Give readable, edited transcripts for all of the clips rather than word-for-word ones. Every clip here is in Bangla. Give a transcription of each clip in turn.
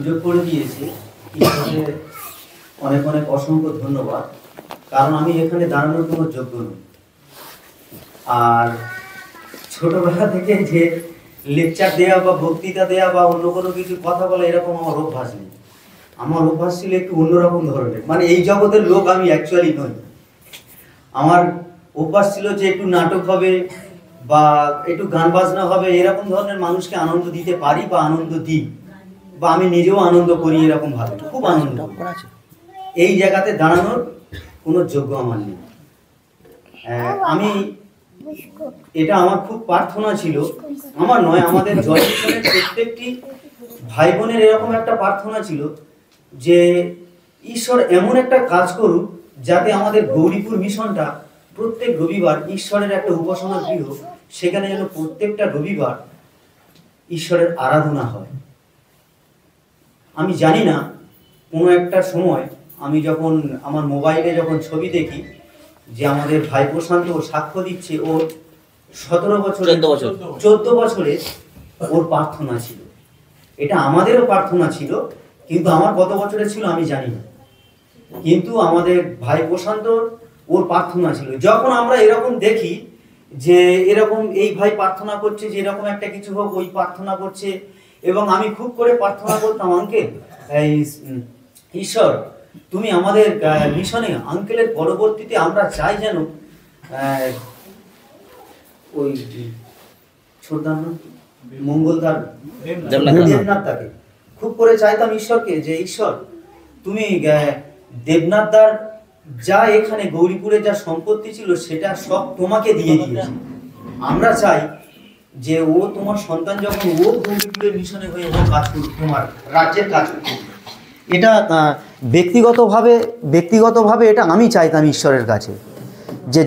সুযোগ করে দিয়েছে, ঈশ্বরকে অনেক অনেক অসংখ্য ধন্যবাদ। কারণ আমি এখানে দাঁড়ানোর কোনো যোগ্য নই। আর ছোটবেলা থেকে যে লেকচার দেওয়া বা বক্তৃতা দেওয়া বা অন্য কোনো কিছু কথা বলা এরকম আমার অভ্যাস নেই। আমার অভ্যাস ছিল একটু অন্যরকম ধরনের, মানে এই জগতের লোক আমি অ্যাকচুয়ালি নই। আমার অভ্যাস ছিল যে একটু নাটক হবে বা একটু গান বাজনা হবে, এরকম ধরনের মানুষকে আনন্দ দিতে পারি বা আনন্দ দিই, বা আমি নিজেও আনন্দ করি, এরকম ভাবে খুব আনন্দ করি। এই জায়গাতে দাঁড়ানোর কোনো যোগ্য আমার নেই। আমি এটা আমার খুব প্রার্থনা ছিল, আমার নয়, আমাদের জয় মিশনের প্রত্যেকটি ভাই বোনের এরকম একটা প্রার্থনা ছিল যে ঈশ্বর এমন একটা কাজ করুক যাতে আমাদের গৌরীপুর মিশনটা প্রত্যেক রবিবার ঈশ্বরের একটা উপাসনা গৃহ, সেখানে যেন প্রত্যেকটা রবিবার ঈশ্বরের আরাধনা হয়। আমি জানি না, কোনো একটা সময় আমি যখন আমার মোবাইলে যখন ছবি দেখি যে আমাদের ভাই প্রশান্ত সাক্ষ্য দিচ্ছে, ওর 14 বছরে ওর প্রার্থনা ছিল। এটা আমাদেরও প্রার্থনা ছিল, কিন্তু আমার কত বছরে ছিল আমি জানি না, কিন্তু আমাদের ভাই প্রশান্ত ওর প্রার্থনা ছিল। যখন আমরা এরকম দেখি যে এরকম এই ভাই প্রার্থনা করছে যে এরকম একটা কিছু হোক, ওই প্রার্থনা করছে, এবং আমি খুব করে প্রার্থনা করতাম, আঙ্কেল ঈশ্বর তুমি আমাদের মিশনে আঙ্কেলের পরবর্তীতে আমরা চাই যেন ওই ছোটদার মঙ্গলদার দেবনাথদাকে খুব করে চাইতাম ঈশ্বরকে যে ঈশ্বর তুমি দেবনাথদার যা এখানে গৌরীপুরে যা সম্পত্তি ছিল সেটা সব তোমাকে দিয়ে দিয়েছে। আমরা চাই যে ও তোমার সন্তান যখন ও গৌরীপুরের মিশনে হয়ে ও কাজ করুক, তোমার রাজ্যের কাজ করুক। এটা ব্যক্তিগতভাবে এটা আমি চাইতাম ঈশ্বরের কাছে, যে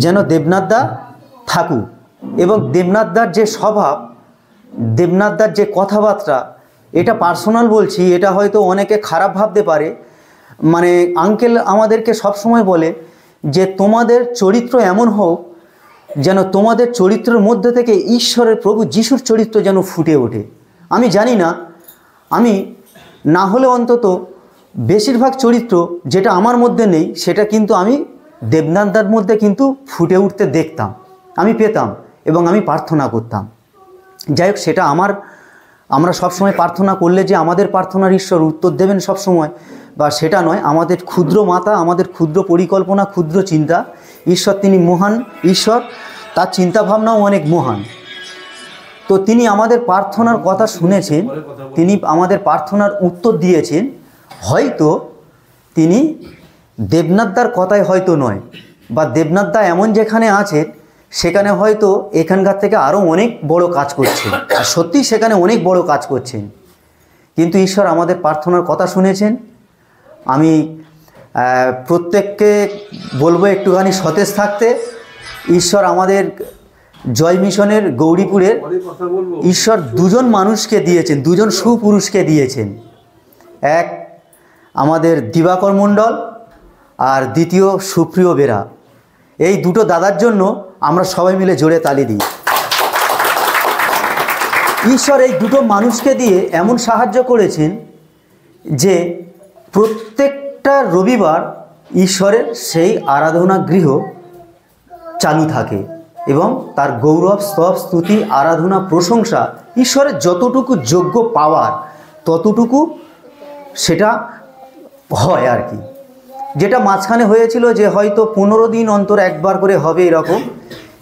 যেন দেবনাথদা থাকুক, এবং দেবনাথদার যে স্বভাব, দেবনাথদার যে কথাবার্তা, এটা পার্সোনাল বলছি, এটা হয়তো অনেকে খারাপ ভাবতে পারে। মানে আঙ্কেল আমাদেরকে সবসময় বলে যে তোমাদের চরিত্র এমন হোক যেন তোমাদের চরিত্রের মধ্যে থেকে ঈশ্বরের প্রভু যিশুর চরিত্র যেন ফুটে ওঠে। আমি জানি না, আমি না হলে অন্তত বেশিরভাগ চরিত্র যেটা আমার মধ্যে নেই সেটা কিন্তু আমি দেবনাথদার মধ্যে কিন্তু ফুটে উঠতে দেখতাম, আমি পেতাম, এবং আমি প্রার্থনা করতাম। যাই হোক, সেটা আমরা সবসময় প্রার্থনা করলে যে আমাদের প্রার্থনার ঈশ্বর উত্তর দেবেন সবসময়, বা সেটা নয়। আমাদের ক্ষুদ্র মাতা, আমাদের ক্ষুদ্র পরিকল্পনা, ক্ষুদ্র চিন্তা, ঈশ্বর তিনি মহান ঈশ্বর, তার চিন্তাভাবনাও অনেক মহান। তো তিনি আমাদের প্রার্থনার কথা শুনেছেন, তিনি আমাদের প্রার্থনার উত্তর দিয়েছেন। হয়তো তিনি দেবনাথদার কথায় হয়তো নয়, বা দেবনাথদা এমন যেখানে আছেন সেখানে হয়তো এখানকার থেকে আরও অনেক বড় কাজ করছেন, আর সত্যিই সেখানে অনেক বড় কাজ করছেন। কিন্তু ঈশ্বর আমাদের প্রার্থনার কথা শুনেছেন। আমি প্রত্যেককে বলবো একটুখানি সতেজ থাকতে। ঈশ্বর আমাদের জয় মিশনের গৌরীপুরের ঈশ্বর দুজন মানুষকে দিয়েছেন, দুজন সুপুরুষকে দিয়েছেন। এক আমাদের দিবাকর মণ্ডল, আর দ্বিতীয় সুপ্রিয় বেরা। এই দুটো দাদার জন্য আমরা সবাই মিলে জোরে তালি দিই। ঈশ্বর এই দুটো মানুষকে দিয়ে এমন সাহায্য করেছেন যে প্রত্যেকটা রবিবার ঈশ্বরের সেই আরাধনা গৃহ চালু থাকে, এবং তার গৌরব, স্তব, স্তুতি, আরাধনা, প্রশংসা ঈশ্বরের যতটুকু যোগ্য পাওয়ার ততটুকু সেটা হয় আর কি। যেটা মাঝখানে হয়েছিল যে হয়তো 15 দিন অন্তর একবার করে হবে এরকম,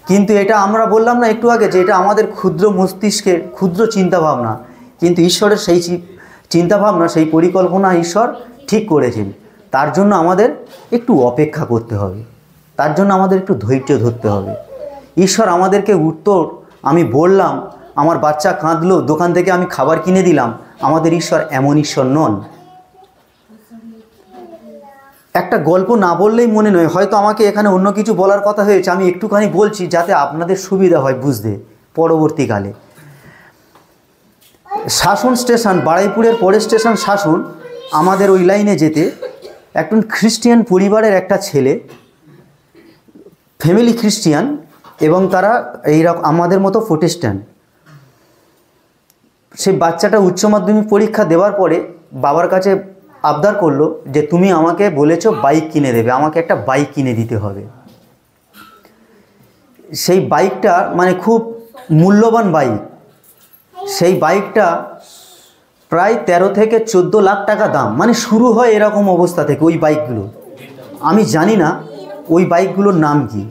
কিন্তু এটা আমরা বললাম না একটু আগে যে এটা আমাদের ক্ষুদ্র মস্তিষ্কের ক্ষুদ্র চিন্তাভাবনা, কিন্তু ঈশ্বরের সেই চিন্তাভাবনা, সেই পরিকল্পনা ঈশ্বর ঠিক করেছেন। তার জন্য আমাদের একটু অপেক্ষা করতে হবে, তার জন্য আমাদের একটু ধৈর্য ধরতে হবে। ঈশ্বর আমাদেরকে উত্তর, আমি বললাম আমার বাচ্চা কাঁদলো, দোকান থেকে আমি খাবার কিনে দিলাম, আমাদের ঈশ্বর এমন ঈশ্বর নন। একটা গল্প না বললেই মনে নয়, হয়তো আমাকে এখানে অন্য কিছু বলার কথা হয়েছে, আমি একটুখানি বলছি যাতে আপনাদের সুবিধা হয় বুঝতে পরবর্তীকালে। শাসন স্টেশন, বারুইপুরের পরের স্টেশন শাসন, আমাদের ওই লাইনে যেতে একজন খ্রিস্টিয়ান পরিবারের একটা ছেলে, ফ্যামিলি খ্রিস্টিয়ান, এবং তারা এইরকম আমাদের মতো প্রোটেস্ট্যান্ট। সেই বাচ্চাটা উচ্চ মাধ্যমিক পরীক্ষা দেওয়ার পরে বাবার কাছে আবদার করলো যে তুমি আমাকে বলেছো বাইক কিনে দেবে, আমাকে একটা বাইক কিনে দিতে হবে। সেই বাইকটা মানে খুব মূল্যবান বাইক, সেই বাইকটা প্রায় 13 থেকে 14 লাখ টাকা দাম, মানে শুরু হয় এরকম অবস্থা থেকে ওই বাইকগুলো। আমি জানি না ওই বাইকগুলোর নাম কি।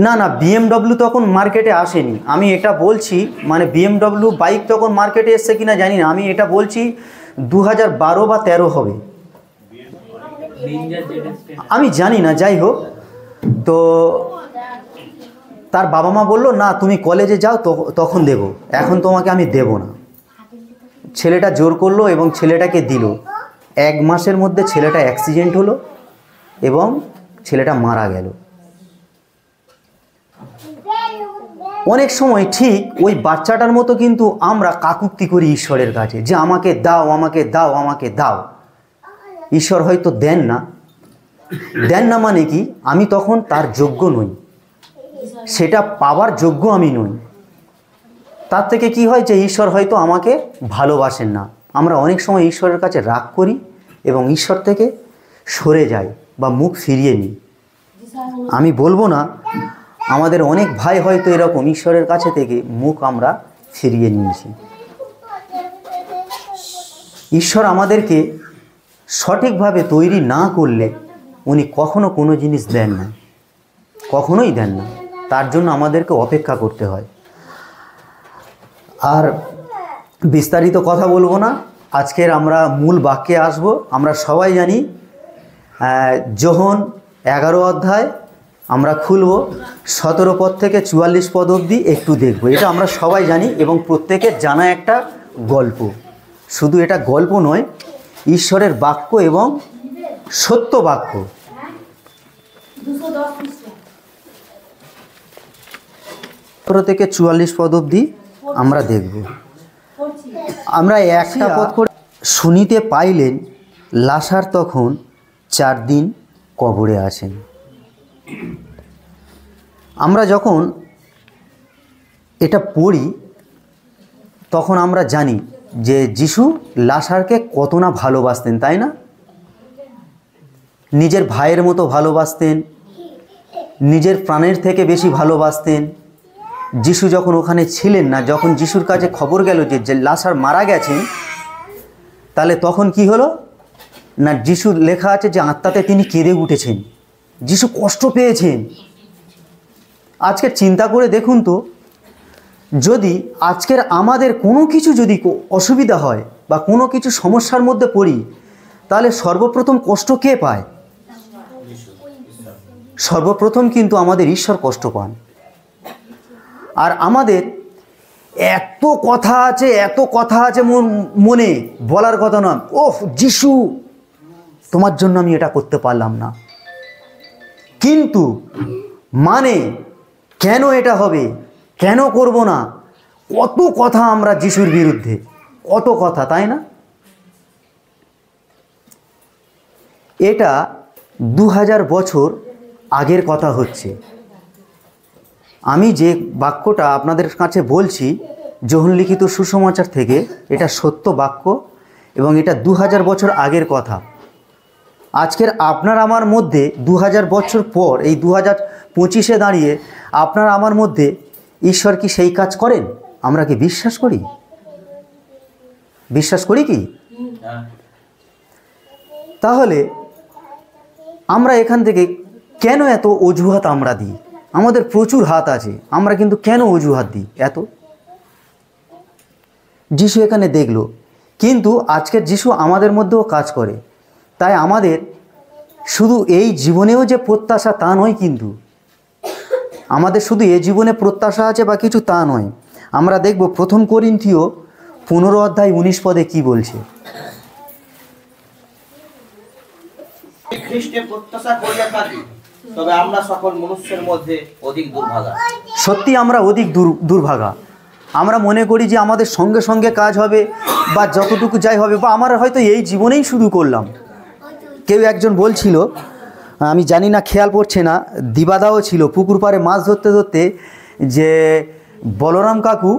না না, BMW তখন মার্কেটে আসেনি। আমি এটা বলছি, মানে BMW বাইক তখন মার্কেটে এসছে কিনা জানি না, আমি এটা বলছি 2012 বা 13 হবে, আমি জানি না। যাই হোক, তো তার বাবা মা বললো না তুমি কলেজে যাও তখন দেবো, এখন তোমাকে আমি দেব না। ছেলেটা জোর করলো এবং ছেলেটাকে দিল। 1 মাসের মধ্যে ছেলেটা অ্যাক্সিডেন্ট হলো এবং ছেলেটা মারা গেল। অনেক সময় ঠিক ওই বাচ্চাটার মতো কিন্তু আমরা কাকুতি করি ঈশ্বরের কাছে যে আমাকে দাও, আমাকে দাও, আমাকে দাও। ঈশ্বর হয়তো দেন না। দেন না মানে কি, আমি তখন তার যোগ্য নই, সেটা পাওয়ার যোগ্য আমি নই। তার থেকে কি হয় যে ঈশ্বর হয়তো আমাকে ভালোবাসেন না। আমরা অনেক সময় ঈশ্বরের কাছে রাগ করি এবং ঈশ্বর থেকে সরে যাই বা মুখ ফিরিয়ে নিই। আমি বলবো না, আমাদের অনেক ভাই হয়তো এরকম ঈশ্বরের কাছে থেকে মুখ আমরা ফিরিয়ে নিয়েছি। ঈশ্বর আমাদেরকে সঠিকভাবে তৈরি না করলে উনি কখনো কোনো জিনিস দেন না, কখনোই দেন না। তার জন্য আমাদেরকে অপেক্ষা করতে হয়। আর বিস্তারিত কথা বলবো না, আজকের আমরা মূল বাক্যে আসব। আমরা সবাই জানি যোহন 11 অধ্যায় আমরা খুলব, 17 পদ থেকে 44 পদ অবধি একটু দেখব। এটা আমরা সবাই জানি এবং প্রত্যেকের জানা একটা গল্প। শুধু এটা গল্প নয়, ঈশ্বরের বাক্য এবং সত্য বাক্য। 17 থেকে 44 পদ অবধি আমরা দেখব। আমরা একটা পদ করে শুনিতে পাইলেন লাসার তখন 4 দিন কবরে আছেন। আমরা যখন এটা পড়ি তখন আমরা জানি যে যিশু লাসারকে কত না ভালোবাসতেন, তাই না? নিজের ভাইয়ের মতো ভালোবাসতেন, নিজের প্রাণের থেকে বেশি ভালোবাসতেন। যিশু যখন ওখানে ছিলেন না, যখন যিশুর কাছে খবর গেল যে লাসার মারা গেছেন, তাহলে তখন কি হলো না, যিশু লেখা আছে যে আত্মাতে তিনি কেঁদে উঠেছেন, যিশু কষ্ট পেয়েছেন। আজকে চিন্তা করে দেখুন তো, যদি আজকের আমাদের কোনো কিছু যদি অসুবিধা হয় বা কোনো কিছু সমস্যার মধ্যে পড়ি, তাহলে সর্বপ্রথম কষ্ট কে পায়? সর্বপ্রথম কিন্তু আমাদের ঈশ্বর কষ্ট পান। আর আমাদের এত কথা আছে, এত কথা আছে মনে, বলার কথা না, ওহ যিশু তোমার জন্য আমি এটা করতে পারলাম না, কিন্তু মানে কেন এটা হবে, কেন করব না, কত কথা আমরা যিশুর বিরুদ্ধে, কত কথা, তাই না? এটা 2000 বছর আগের কথা হচ্ছে। আমি যে বাক্যটা আপনাদের কাছে বলছি যোহন লিখিত সুসমাচার থেকে, এটা সত্য বাক্য এবং এটা 2000 বছর আগের কথা। আজকের আপনার আমার মধ্যে 2000 বছর পর, এই 2025-এ দাঁড়িয়ে আপনার আমার মধ্যে ঈশ্বর কি সেই কাজ করেন? আমরা কি বিশ্বাস করি? বিশ্বাস করি কি? তাহলে আমরা এখান থেকে কেন এত অজুহাত আমরা দিই? আমাদের প্রচুর হাত আছে, আমরা কিন্তু কেন অজুহাত দিই এত? যিশু এখানে দেখলো, কিন্তু আজকের যিশু আমাদের মধ্যেও কাজ করে। তাই আমাদের শুধু এই জীবনেও যে প্রত্যাশা তা নয়, কিন্তু আমাদের শুধু এই জীবনে প্রত্যাশা আছে বা কিছু তা নয়। আমরা দেখব 1 করিন্থীয় 15 অধ্যায় 19 পদে কি বলছে। খ্রিস্টে প্রত্যাশা করিয়া থাকি, তবে আমরা সকল মনুষ্যের মধ্যে অধিক দুর্ভাগা। সত্যি আমরা অধিক দুর্ভাগা। আমরা মনে করি যে আমাদের সঙ্গে সঙ্গে কাজ হবে বা যতটুকু যাই হবে, বা আমরা হয়তো এই জীবনেই শুরু করলাম। কেউ একজন বলছিল, আমি জানি না, খেয়াল পড়ছে না, দিবাদাও ছিল, পুকুর পাড়ে মাছ ধরতে ধরতে, যে বলরাম কাকু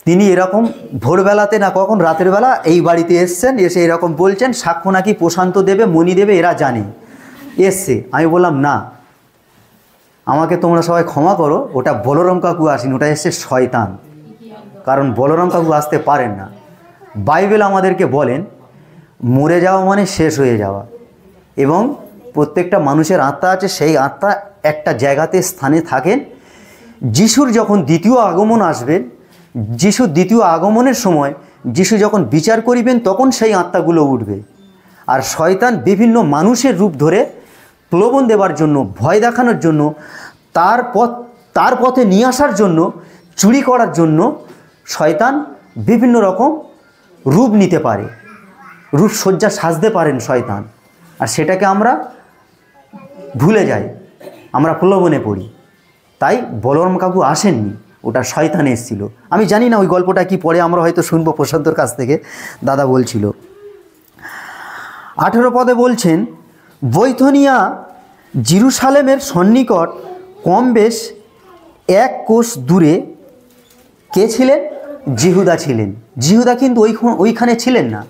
তিনি এরকম ভোরবেলাতে না কখন রাতের বেলা এই বাড়িতে এসছেন, এসে এরকম বলছেন সাক্ষ্য নাকি প্রশান্ত দেবে, মণি দেবে, এরা জানে এসছে। আমি বললাম না, আমাকে তোমরা সবাই ক্ষমা করো, ওটা বলরাম কাকু আসেন, ওটা এসছে শয়তান, কারণ বলরাম কাকু আসতে পারেন না। বাইবেল আমাদেরকে বলেন মরে যাওয়া মানে শেষ হয়ে যাওয়া, এবং প্রত্যেকটা মানুষের আত্মা আছে, সেই আত্মা একটা জায়গাতে স্থানে থাকেন। যিশুর যখন দ্বিতীয় আগমন আসবেন, যিশুর দ্বিতীয় আগমনের সময় যিশু যখন বিচার করিবেন, তখন সেই আত্মাগুলো উঠবে। আর শয়তান বিভিন্ন মানুষের রূপ ধরে প্রলোভন দেওয়ার জন্য, ভয় দেখানোর জন্য, তার পথে নিয়ে আসার জন্য, চুরি করার জন্য শয়তান বিভিন্ন রকম রূপ নিতে পারে, রূপসজ্জা সাজতে পারেন শয়তান। আর সেটাকে আমরা ভুলে যাই, আমরা প্রলোভনে পড়ি। তাই বলরাম কাকু আসেননি, ওটা শয়তান এসেছিল। আমি জানি না ওই গল্পটা কি, পরে আমরা হয়তো শুনবো প্রশান্তর কাছ থেকে, দাদা বলছিল। 18 পদে বলছেন, বৈথনিয়া জেরুসালেমের সন্নিকট কম বেশ 1 কোষ দূরে কে ছিলেন? জিহুদা ছিলেন। জিহুদা কিন্তু ওইখানে ছিলেন না,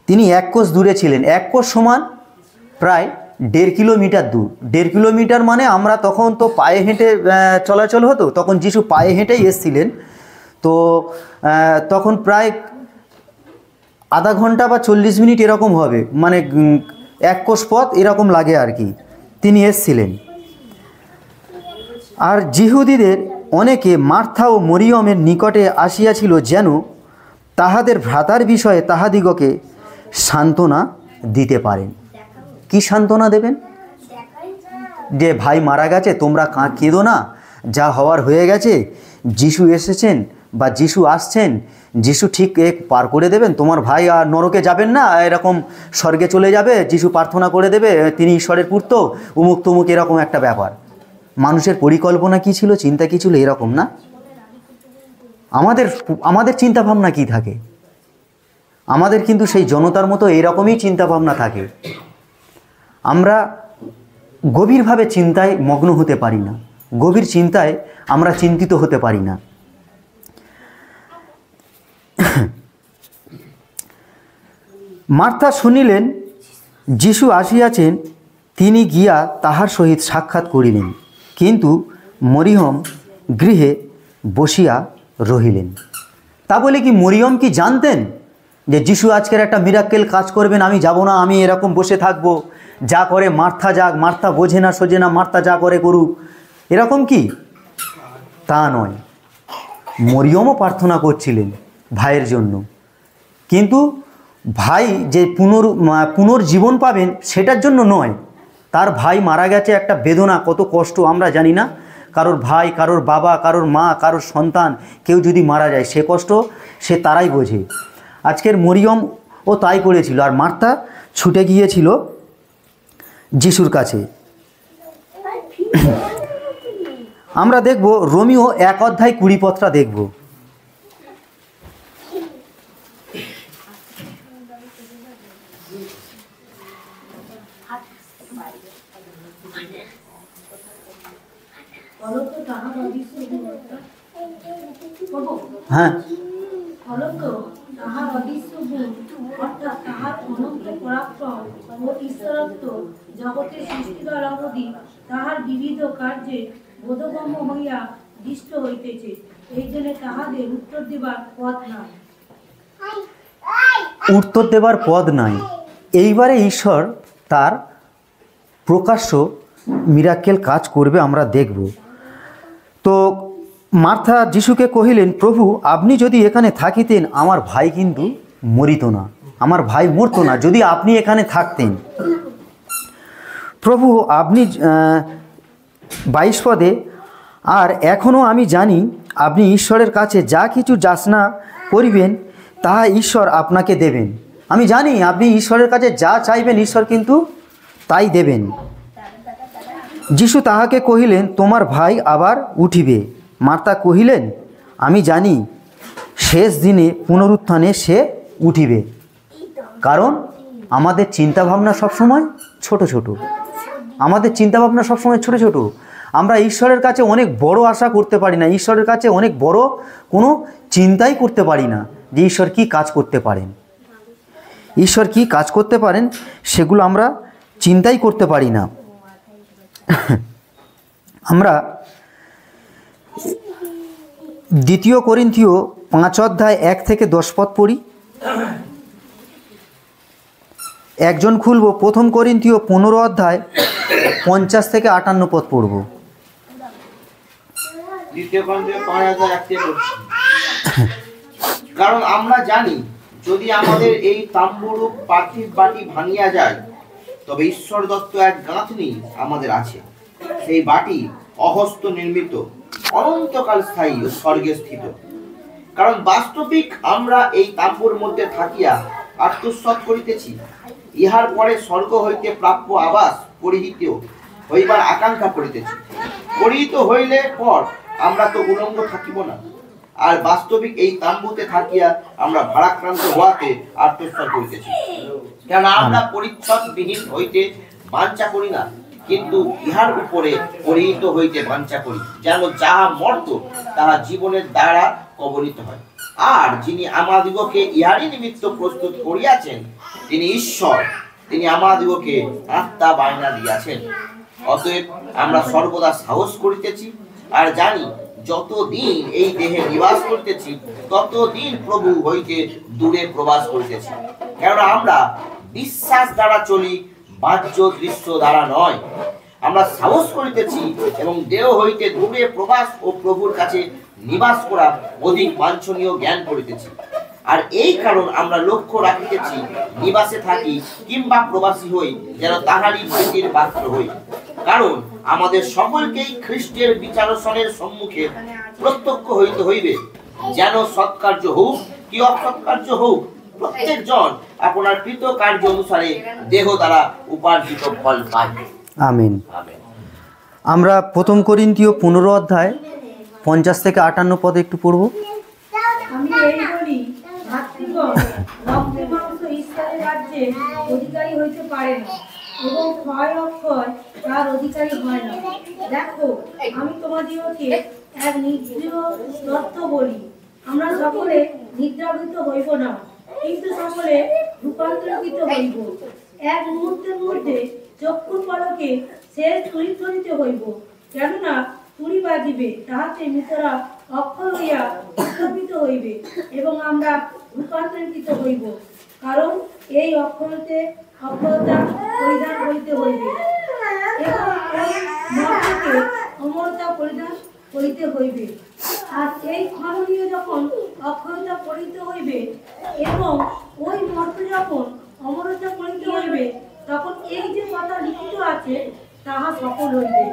তিনি 1 কোষ দূরে ছিলেন। 1 কোষ সমান প্রায় 1.5 কিলোমিটার দূর। 1.5 কিলোমিটার মানে আমরা তখন তো পায়ে হেঁটে চলাচল হতো, তখন যিশু পায়ে হেঁটেই এসেছিলেন। তো তখন প্রায় আধা ঘন্টা বা 40 মিনিট এরকম হবে, মানে 1 কোষ পথ এরকম লাগে আর কি, তিনি এসেছিলেন। আর জিহুদীদের অনেকে মার্থা ও মরিয়মের নিকটে আসিয়াছিল, যেন তাহাদের ভ্রাতার বিষয়ে তাহাদিগকে সান্ত্বনা দিতে পারেন। কি সান্ত্বনা দেবেন? যে ভাই মারা গেছে, তোমরা কেঁদো না, যা হওয়ার হয়ে গেছে, যিশু এসেছেন বা যিশু আসছেন, যিশু ঠিক পার করে দেবেন, তোমার ভাই আর নরকে যাবেন না, এরকম স্বর্গে চলে যাবে, যিশু প্রার্থনা করে দেবে, তিনি ঈশ্বরের পুত্র, উমুক তুমুক, এরকম একটা ব্যাপার। মানুষের পরিকল্পনা কি ছিল, চিন্তা কি ছিল, এরকম না? আমাদের চিন্তা ভাবনা কি থাকে? আমাদের কিন্তু সেই জনতার মতো এরকমই চিন্তা ভাবনা থাকে। আমরা গভীরভাবে চিন্তায় মগ্ন হতে পারি না, গভীর চিন্তায় আমরা চিন্তিত হতে পারি না। মার্থা শুনিলেন যিশু আসিয়াছেন, তিনি গিয়া তাহার সহিত সাক্ষাৎ করিলেন, কিন্তু মরিয়ম গৃহে বসিয়া রহিলেন। তা বলে কি মরিয়ম কি জানতেন যে যিশু আজকের একটা মিরাক্কেল কাজ করবেন, আমি যাব না, আমি এরকম বসে থাকবো, যা করে মার্থা যাক, মার্থা বোঝে না সোজে না, মার্থা যা করে করুক, এরকম কি? তা নয়। মরিয়মও প্রার্থনা করছিলেন ভাইয়ের জন্য, কিন্তু ভাই যে পুনর্জীবন পাবেন সেটার জন্য নয়। তার ভাই মারা গেছে, একটা বেদনা, কত কষ্ট আমরা জানি না। কারোর ভাই, কারোর বাবা, কারোর মা, কারোর সন্তান কেউ যদি মারা যায়, সে কষ্ট সে তারাই বোঝে। আজকের মরিয়ম ও তাই করেছিল, আর মার্থা ছুটে গিয়েছিল যিশুর কাছে। আমরা দেখব রোমিও 1 অধ্যায় 20 পদটা দেখব। হ্যাঁ, তাহার অদৃশ্য গুণ অর্থাৎ তাহার অনন্ত পরাক্রম ও ঈশ্বরত্ব জগতের সৃষ্টি দ্বারা অবধি তাহার বিবিধ কার্যে বোধগম্য হইয়া দৃষ্ট হইতেছে, এই জন্য তাহাদের উত্তর দেবার পথ নাই। উত্তর দেবার পদ নাই। এইবারে ঈশ্বর তার প্রকাশ্য মিরাক্কেল কাজ করবে, আমরা দেখব। তো মার্থা যিশুকে কহিলেন, প্রভু, আপনি যদি এখানে থাকিতেন, আমার ভাই কিন্তু মরিত না, আমার ভাই মরতো না, যদি আপনি এখানে থাকতেন। প্রভু, আপনি 22 পদে, আর এখনও আমি জানি আপনি ঈশ্বরের কাছে যা কিছু যাচনা করিবেন তাহা ঈশ্বর আপনাকে দেবেন। আমি জানি আপনি ঈশ্বরের কাছে যা চাইবেন ঈশ্বর কিন্তু তাই দেবেন। যিশু তাহাকে কহিলেন, তোমার ভাই আবার উঠিবে। মার্থা কহিলেন, আমি জানি শেষ দিনে পুনরুত্থানে সে উঠিবে। কারণ আমাদের চিন্তাভাবনা সবসময় ছোট ছোট, আমাদের চিন্তাভাবনা সবসময় ছোট ছোট। আমরা ঈশ্বরের কাছে অনেক বড় আশা করতে পারি না, ঈশ্বরের কাছে অনেক বড় কোনো চিন্তাই করতে পারি না যে ঈশ্বর কি কাজ করতে পারেন। ঈশ্বর কি কাজ করতে পারেন সেগুলো আমরা চিন্তাই করতে পারি না। আমরা 2 করিন্থীয় 5 অধ্যায় 1 থেকে 10 পদ পড়ি। একজন খুলব 1 করিন্থীয় 15 অধ্যায় 50 থেকে 58 পদ পড়ব। 2 করিন্থীয় 5:1 পড়ছি। কারণ আমরা জানি যদি আমাদের এই তাম্বুরূপ পার্থিব বাটি ভাঙিয়া যায়, তবে ঈশ্বর দত্ত এক গাঁথনি আমাদের আছে, সেই বাটি অহস্ত নির্মিত, অনন্তকাল স্থায়ী ও স্বর্গে স্থিত। কারণ বাস্তবিক আমরা এই তাম্বুর মধ্যে থাকিয়া আত্মস্থ করিতেছি, ইহার পরে স্বর্গ হইতে প্রাপ্য আবাস পরিহিত হইবার আকাঙ্ক্ষা করিতেছি। পরিহিত হইলে পর আমরা তো উলঙ্গ থাকিব না, আর বাস্তবিক এই তাম্বুতে থাকিয়া আমরা ভারাক্রান্ত হওয়াতে আত্মস্থ করিতেছি। কেন আমরা পরিচ্ছদবিহীন হইতে বাঞ্ছা করি না, কিন্তু ইহার উপরে পরিহিত হইতে বাঞ্ছা করি, যেন যাহা মর্ত তাহা জীবনের দ্বারা কবলিত হয়। আর যিনি আমাদিগকে ইহারই নিমিত্ত প্রস্তুত করিয়াছেন তিনি ঈশ্বর, তিনি আমাদিগকে আত্মা বায়না দিয়াছেন। অতএব আমরা সর্বদা সাহস করিতেছি, আর জানি যতদিন এই দেহে নিবাস করিতেছি ততদিন প্রভু হইতে দূরে প্রবাস করিতেছি। কেননা আমরা বিশ্বাস দ্বারা চলি, বাহ্য দৃশ্য দ্বারা নয়। আমরা সাহস করিতেছি এবং দেহ হইতে দূরে প্রবাস ও প্রভুর কাছে নিবাস করা অধিক বাঞ্ছনীয় জ্ঞান করিতেছি। আর এই কারণ আমরা লক্ষ্য রাখিতেছি, নিবাসে থাকি কিংবা প্রবাসী হই, যেন তাহারই প্রীতির পাত্র হই। কারণ আমাদের সকলকেই খ্রিস্টের বিচারসনের সম্মুখে প্রত্যক্ষ হইতে হইবে, যেন সৎকার্য হোক কি অসৎকার্য হোক, প্রত্যেক জন আপনার কৃত কার্য অনুসারে দেহ দ্বারা উপার্জিত ফল পায়। আমিন। আমেন। আমরা 1 করিন্থীয় 15 অধ্যায় 50 থেকে 58 পদ একটু পড়ব। আমি এই বলি, ভাতৃগণ, রক্তে মাংস ঈশ্বরের রাজ্যে অধিকারী হইতে পারে না, এবং ক্ষয় অক্ষয় তার অধিকারী হয় না। দেখো, আমি তোমাদিগকে এক নির্দৃঢ় তথ্য বলি, আমরা সকলে নিদ্রাবৃত হইব না, কিন্তু সকলে রূপান্তরিত হইব। এক মুহূর্তের মধ্যে চক্ষুর পলকে শেষ তুড়ি ধরিতে হইব। কেননা তুড়ি বাজিবে, তাহাতে মৃতরা অক্ষয় হইয়া উত্থাপিত হইবে, এবং আমরা রূপান্তরিত হইব। কারণ এই অক্ষয়তে অক্ষয়তা পরিধান করিতে হইবে, এবং এই মর্তকে অমরতা পরিধান করিতে হইবে। আর এই ক্ষণনীয় যখন অক্ষয়তা পরিতে হইবে এবং ওই মর্ত যখন অমরতা পরিতে হইবে, তখন এই যে কথা লিখিত আছে তাহা সফল হইবে।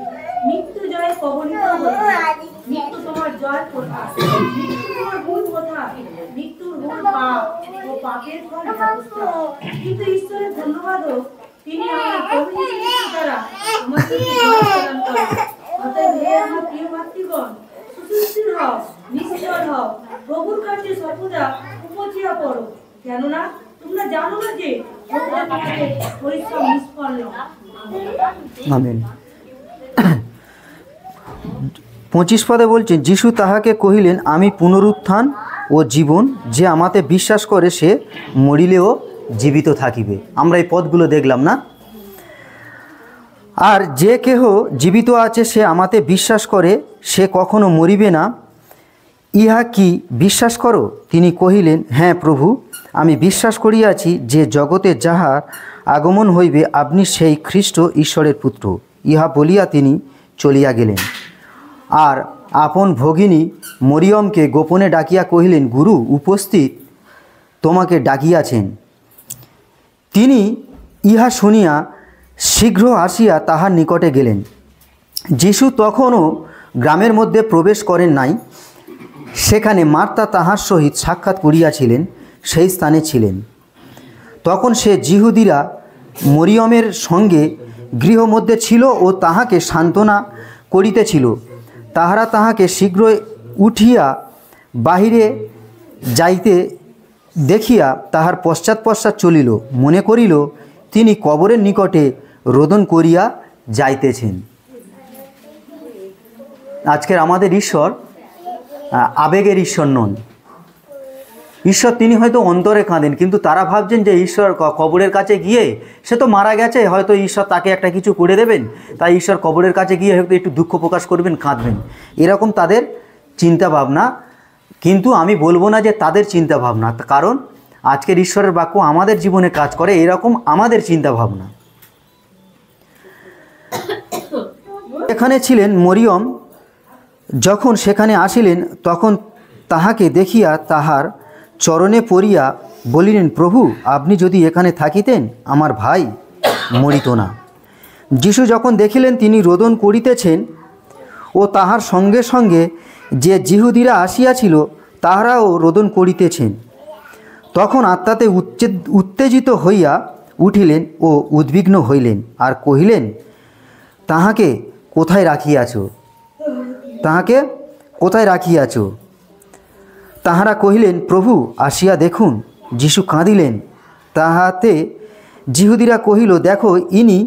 মৃত্যু জয়ে কবলিত হইবে। মৃত্যু তোমার জয় কোথায়? মৃত্যু তোমার ভুল কোথায়? মৃত্যুর ভুল পাপ ও পাপের ফল ব্যবস্থা। কিন্তু ঈশ্বরের ধন্যবাদ হোক, তিনি আমার প্রভু যীশু খ্রিস্ট দ্বারা আমাদের জয় প্রদান করেন। অতএব হে আমার প্রিয় ভাতৃগণ, সুস্থির হও, নিশ্চল হও, প্রভুর কাছে সর্বদা উপচিয়া পড়ো। কেননা তোমরা জানো না যে তোমাদের পরিশ্রম নিষ্ফল নয়। আমিন। 25 পদে বলছেন, যিশু তাহাকে কহিলেন, আমি পুনরুত্থান ও জীবন, যে আমাতে বিশ্বাস করে সে মরিলেও জীবিত থাকিবে। আমরা এই পদগুলো দেখলাম না? আর যে কেহ জীবিত আছে সে আমাতে বিশ্বাস করে সে কখনো মরিবে না, ইহা কি বিশ্বাস করো? তিনি কহিলেন, হ্যাঁ প্রভু, আমি বিশ্বাস করিয়াছি যে জগতে যাহার আগমন হইবে আপনি সেই খ্রিস্ট ঈশ্বরের পুত্র। ইহা বলিয়া তিনি চলিয়া গেলেন। আর আপন ভগিনী মরিয়মকে গোপনে ডাকিয়া কহিলেন, গুরু উপস্থিত তোমাকে ডাকিয়াছেন। তিনি ইহা শুনিয়া শীঘ্র আসিয়া তাহার নিকটে গেলেন। যিশু তখনও গ্রামের মধ্যে প্রবেশ করেন নাই। সেখানে মার্তা তাহার সহিত সাক্ষাৎ করিয়াছিলেন, সেই স্থানে ছিলেন। তখন সে যিহুদিরা মরিয়মের সঙ্গে গৃহমধ্যে ছিল ও তাহাকে সান্ত্বনা করিতেছিল। তাহারা তাহাকে শীঘ্রই উঠিয়া বাহিরে যাইতে দেখিয়া তাহার পশ্চাৎ পশ্চাৎ চলিল, মনে করিল তিনি কবরের নিকটে রোদন করিয়া যাইতেছেন। আজকের আমাদের ঈশ্বর আবেগের ঈশ্বর নন, ঈশ্বর তিনি হয়তো অন্তরে কাঁদেন, কিন্তু তারা ভাবছেন যে ঈশ্বর কবরের কাছে গিয়ে, সে তো মারা গেছে, হয়তো ঈশ্বর তাকে একটা কিছু করে দেবেন, তাই ঈশ্বর কবরের কাছে গিয়ে হয়তো একটু দুঃখ প্রকাশ করবেন, কাঁদবেন, এরকম তাদের চিন্তা ভাবনা। কিন্তু আমি বলবো না যে তাদের চিন্তা ভাবনা, কারণ আজকের ঈশ্বরের বাক্য আমাদের জীবনে কাজ করে এরকম আমাদের চিন্তা ভাবনা। এখানে ছিলেন মরিয়ম, যখন সেখানে আসিলেন তখন তাহাকে দেখিয়া তাহার চরণে পড়িয়া বলিলেন, প্রভু, আপনি যদি এখানে থাকিতেন আমার ভাই মরিত না। যিশু যখন দেখিলেন তিনি রোদন করিতেছেন ও তাহার সঙ্গে সঙ্গে যে যিহুদিরা আসিয়াছিল তাহারাও রোদন করিতেছেন, তখন আত্মাতে উত্তেজিত হইয়া উঠিলেন ও উদ্বিগ্ন হইলেন, আর কহিলেন, তাহাকে কোথায় রাখিয়াছ? তাহাকে কোথায় রাখিয়াছ? তাহারা কহিলেন, প্রভু, আসিয়া দেখুন। যিশু কাঁদিলেন। তাহাতে যিহুদিরা কহিল, দেখো ইনি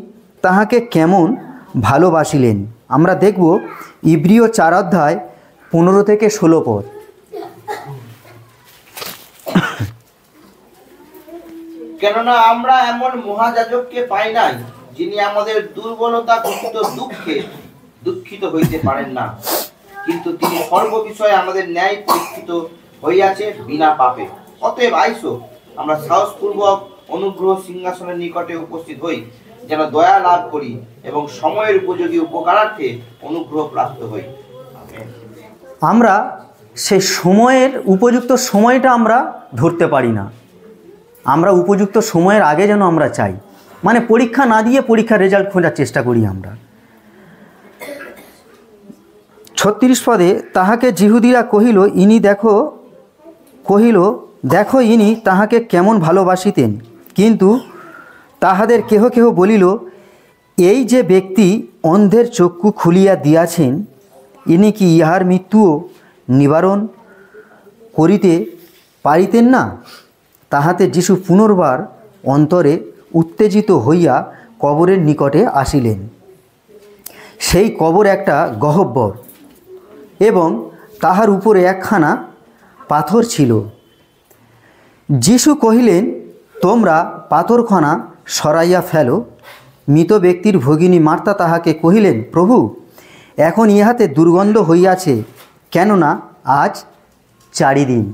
তাহাকে কেমন ভালোবাসিলেন। আমরা দেখব ইব্রিয় 4 অধ্যায় 15 থেকে 16 পদ। কেননা আমরা এমন মহাযাজককে পাই নাই, যিনি আমাদের দুর্বলতা ঘটিত দুঃখে দুঃখিত হইতে পারেন না, কিন্তু তিনি সর্ববিষয়ে আমাদের ন্যায় পরীক্ষিত হইয়াছে বিনা পাপে। অতএব আইসো, আমরা সাহসপূর্বক অনুগ্রহ সিংহাসনের নিকটে উপস্থিত হই, যেন দয়া লাভ করি এবং সময়ের উপযোগী উপকারার্থে অনুগ্রহ প্রাপ্ত হই। আমরা সেই সময়ের উপযুক্ত সময়টা আমরা ধরতে পারি না। আমরা উপযুক্ত সময়ের আগে যেন আমরা চাই, মানে পরীক্ষা না দিয়ে পরীক্ষার রেজাল্ট খোঁজার চেষ্টা করি আমরা। 36 পদে তাহাকে যিহুদিরা কহিল, দেখো ইনি তাহাকে কেমন ভালোবাসিতেন। কিন্তু তাহাদের কেহ কেহ বলিল, এই যে ব্যক্তি অন্ধের চক্ষু খুলিয়া দিয়াছেন, ইনি কি ইহার মৃত্যুও নিবারণ করিতে পারিতেন না? তাহাতে যিশু পুনর্বার অন্তরে উত্তেজিত হইয়া কবরের নিকটে আসিলেন। সেই কবর একটা গহ্বর এবং তাহার উপরে একখানা পাথর ছিল। যিশু কহিলেন, তোমরা পাথরখানা সরাইয়া ফেলো। মৃত ব্যক্তির ভগিনী মার্তা তাহাকে কহিলেন, প্রভু, এখন ইহাতে দুর্গন্ধ হইয়াছে, কেননা আজ 4 দিন।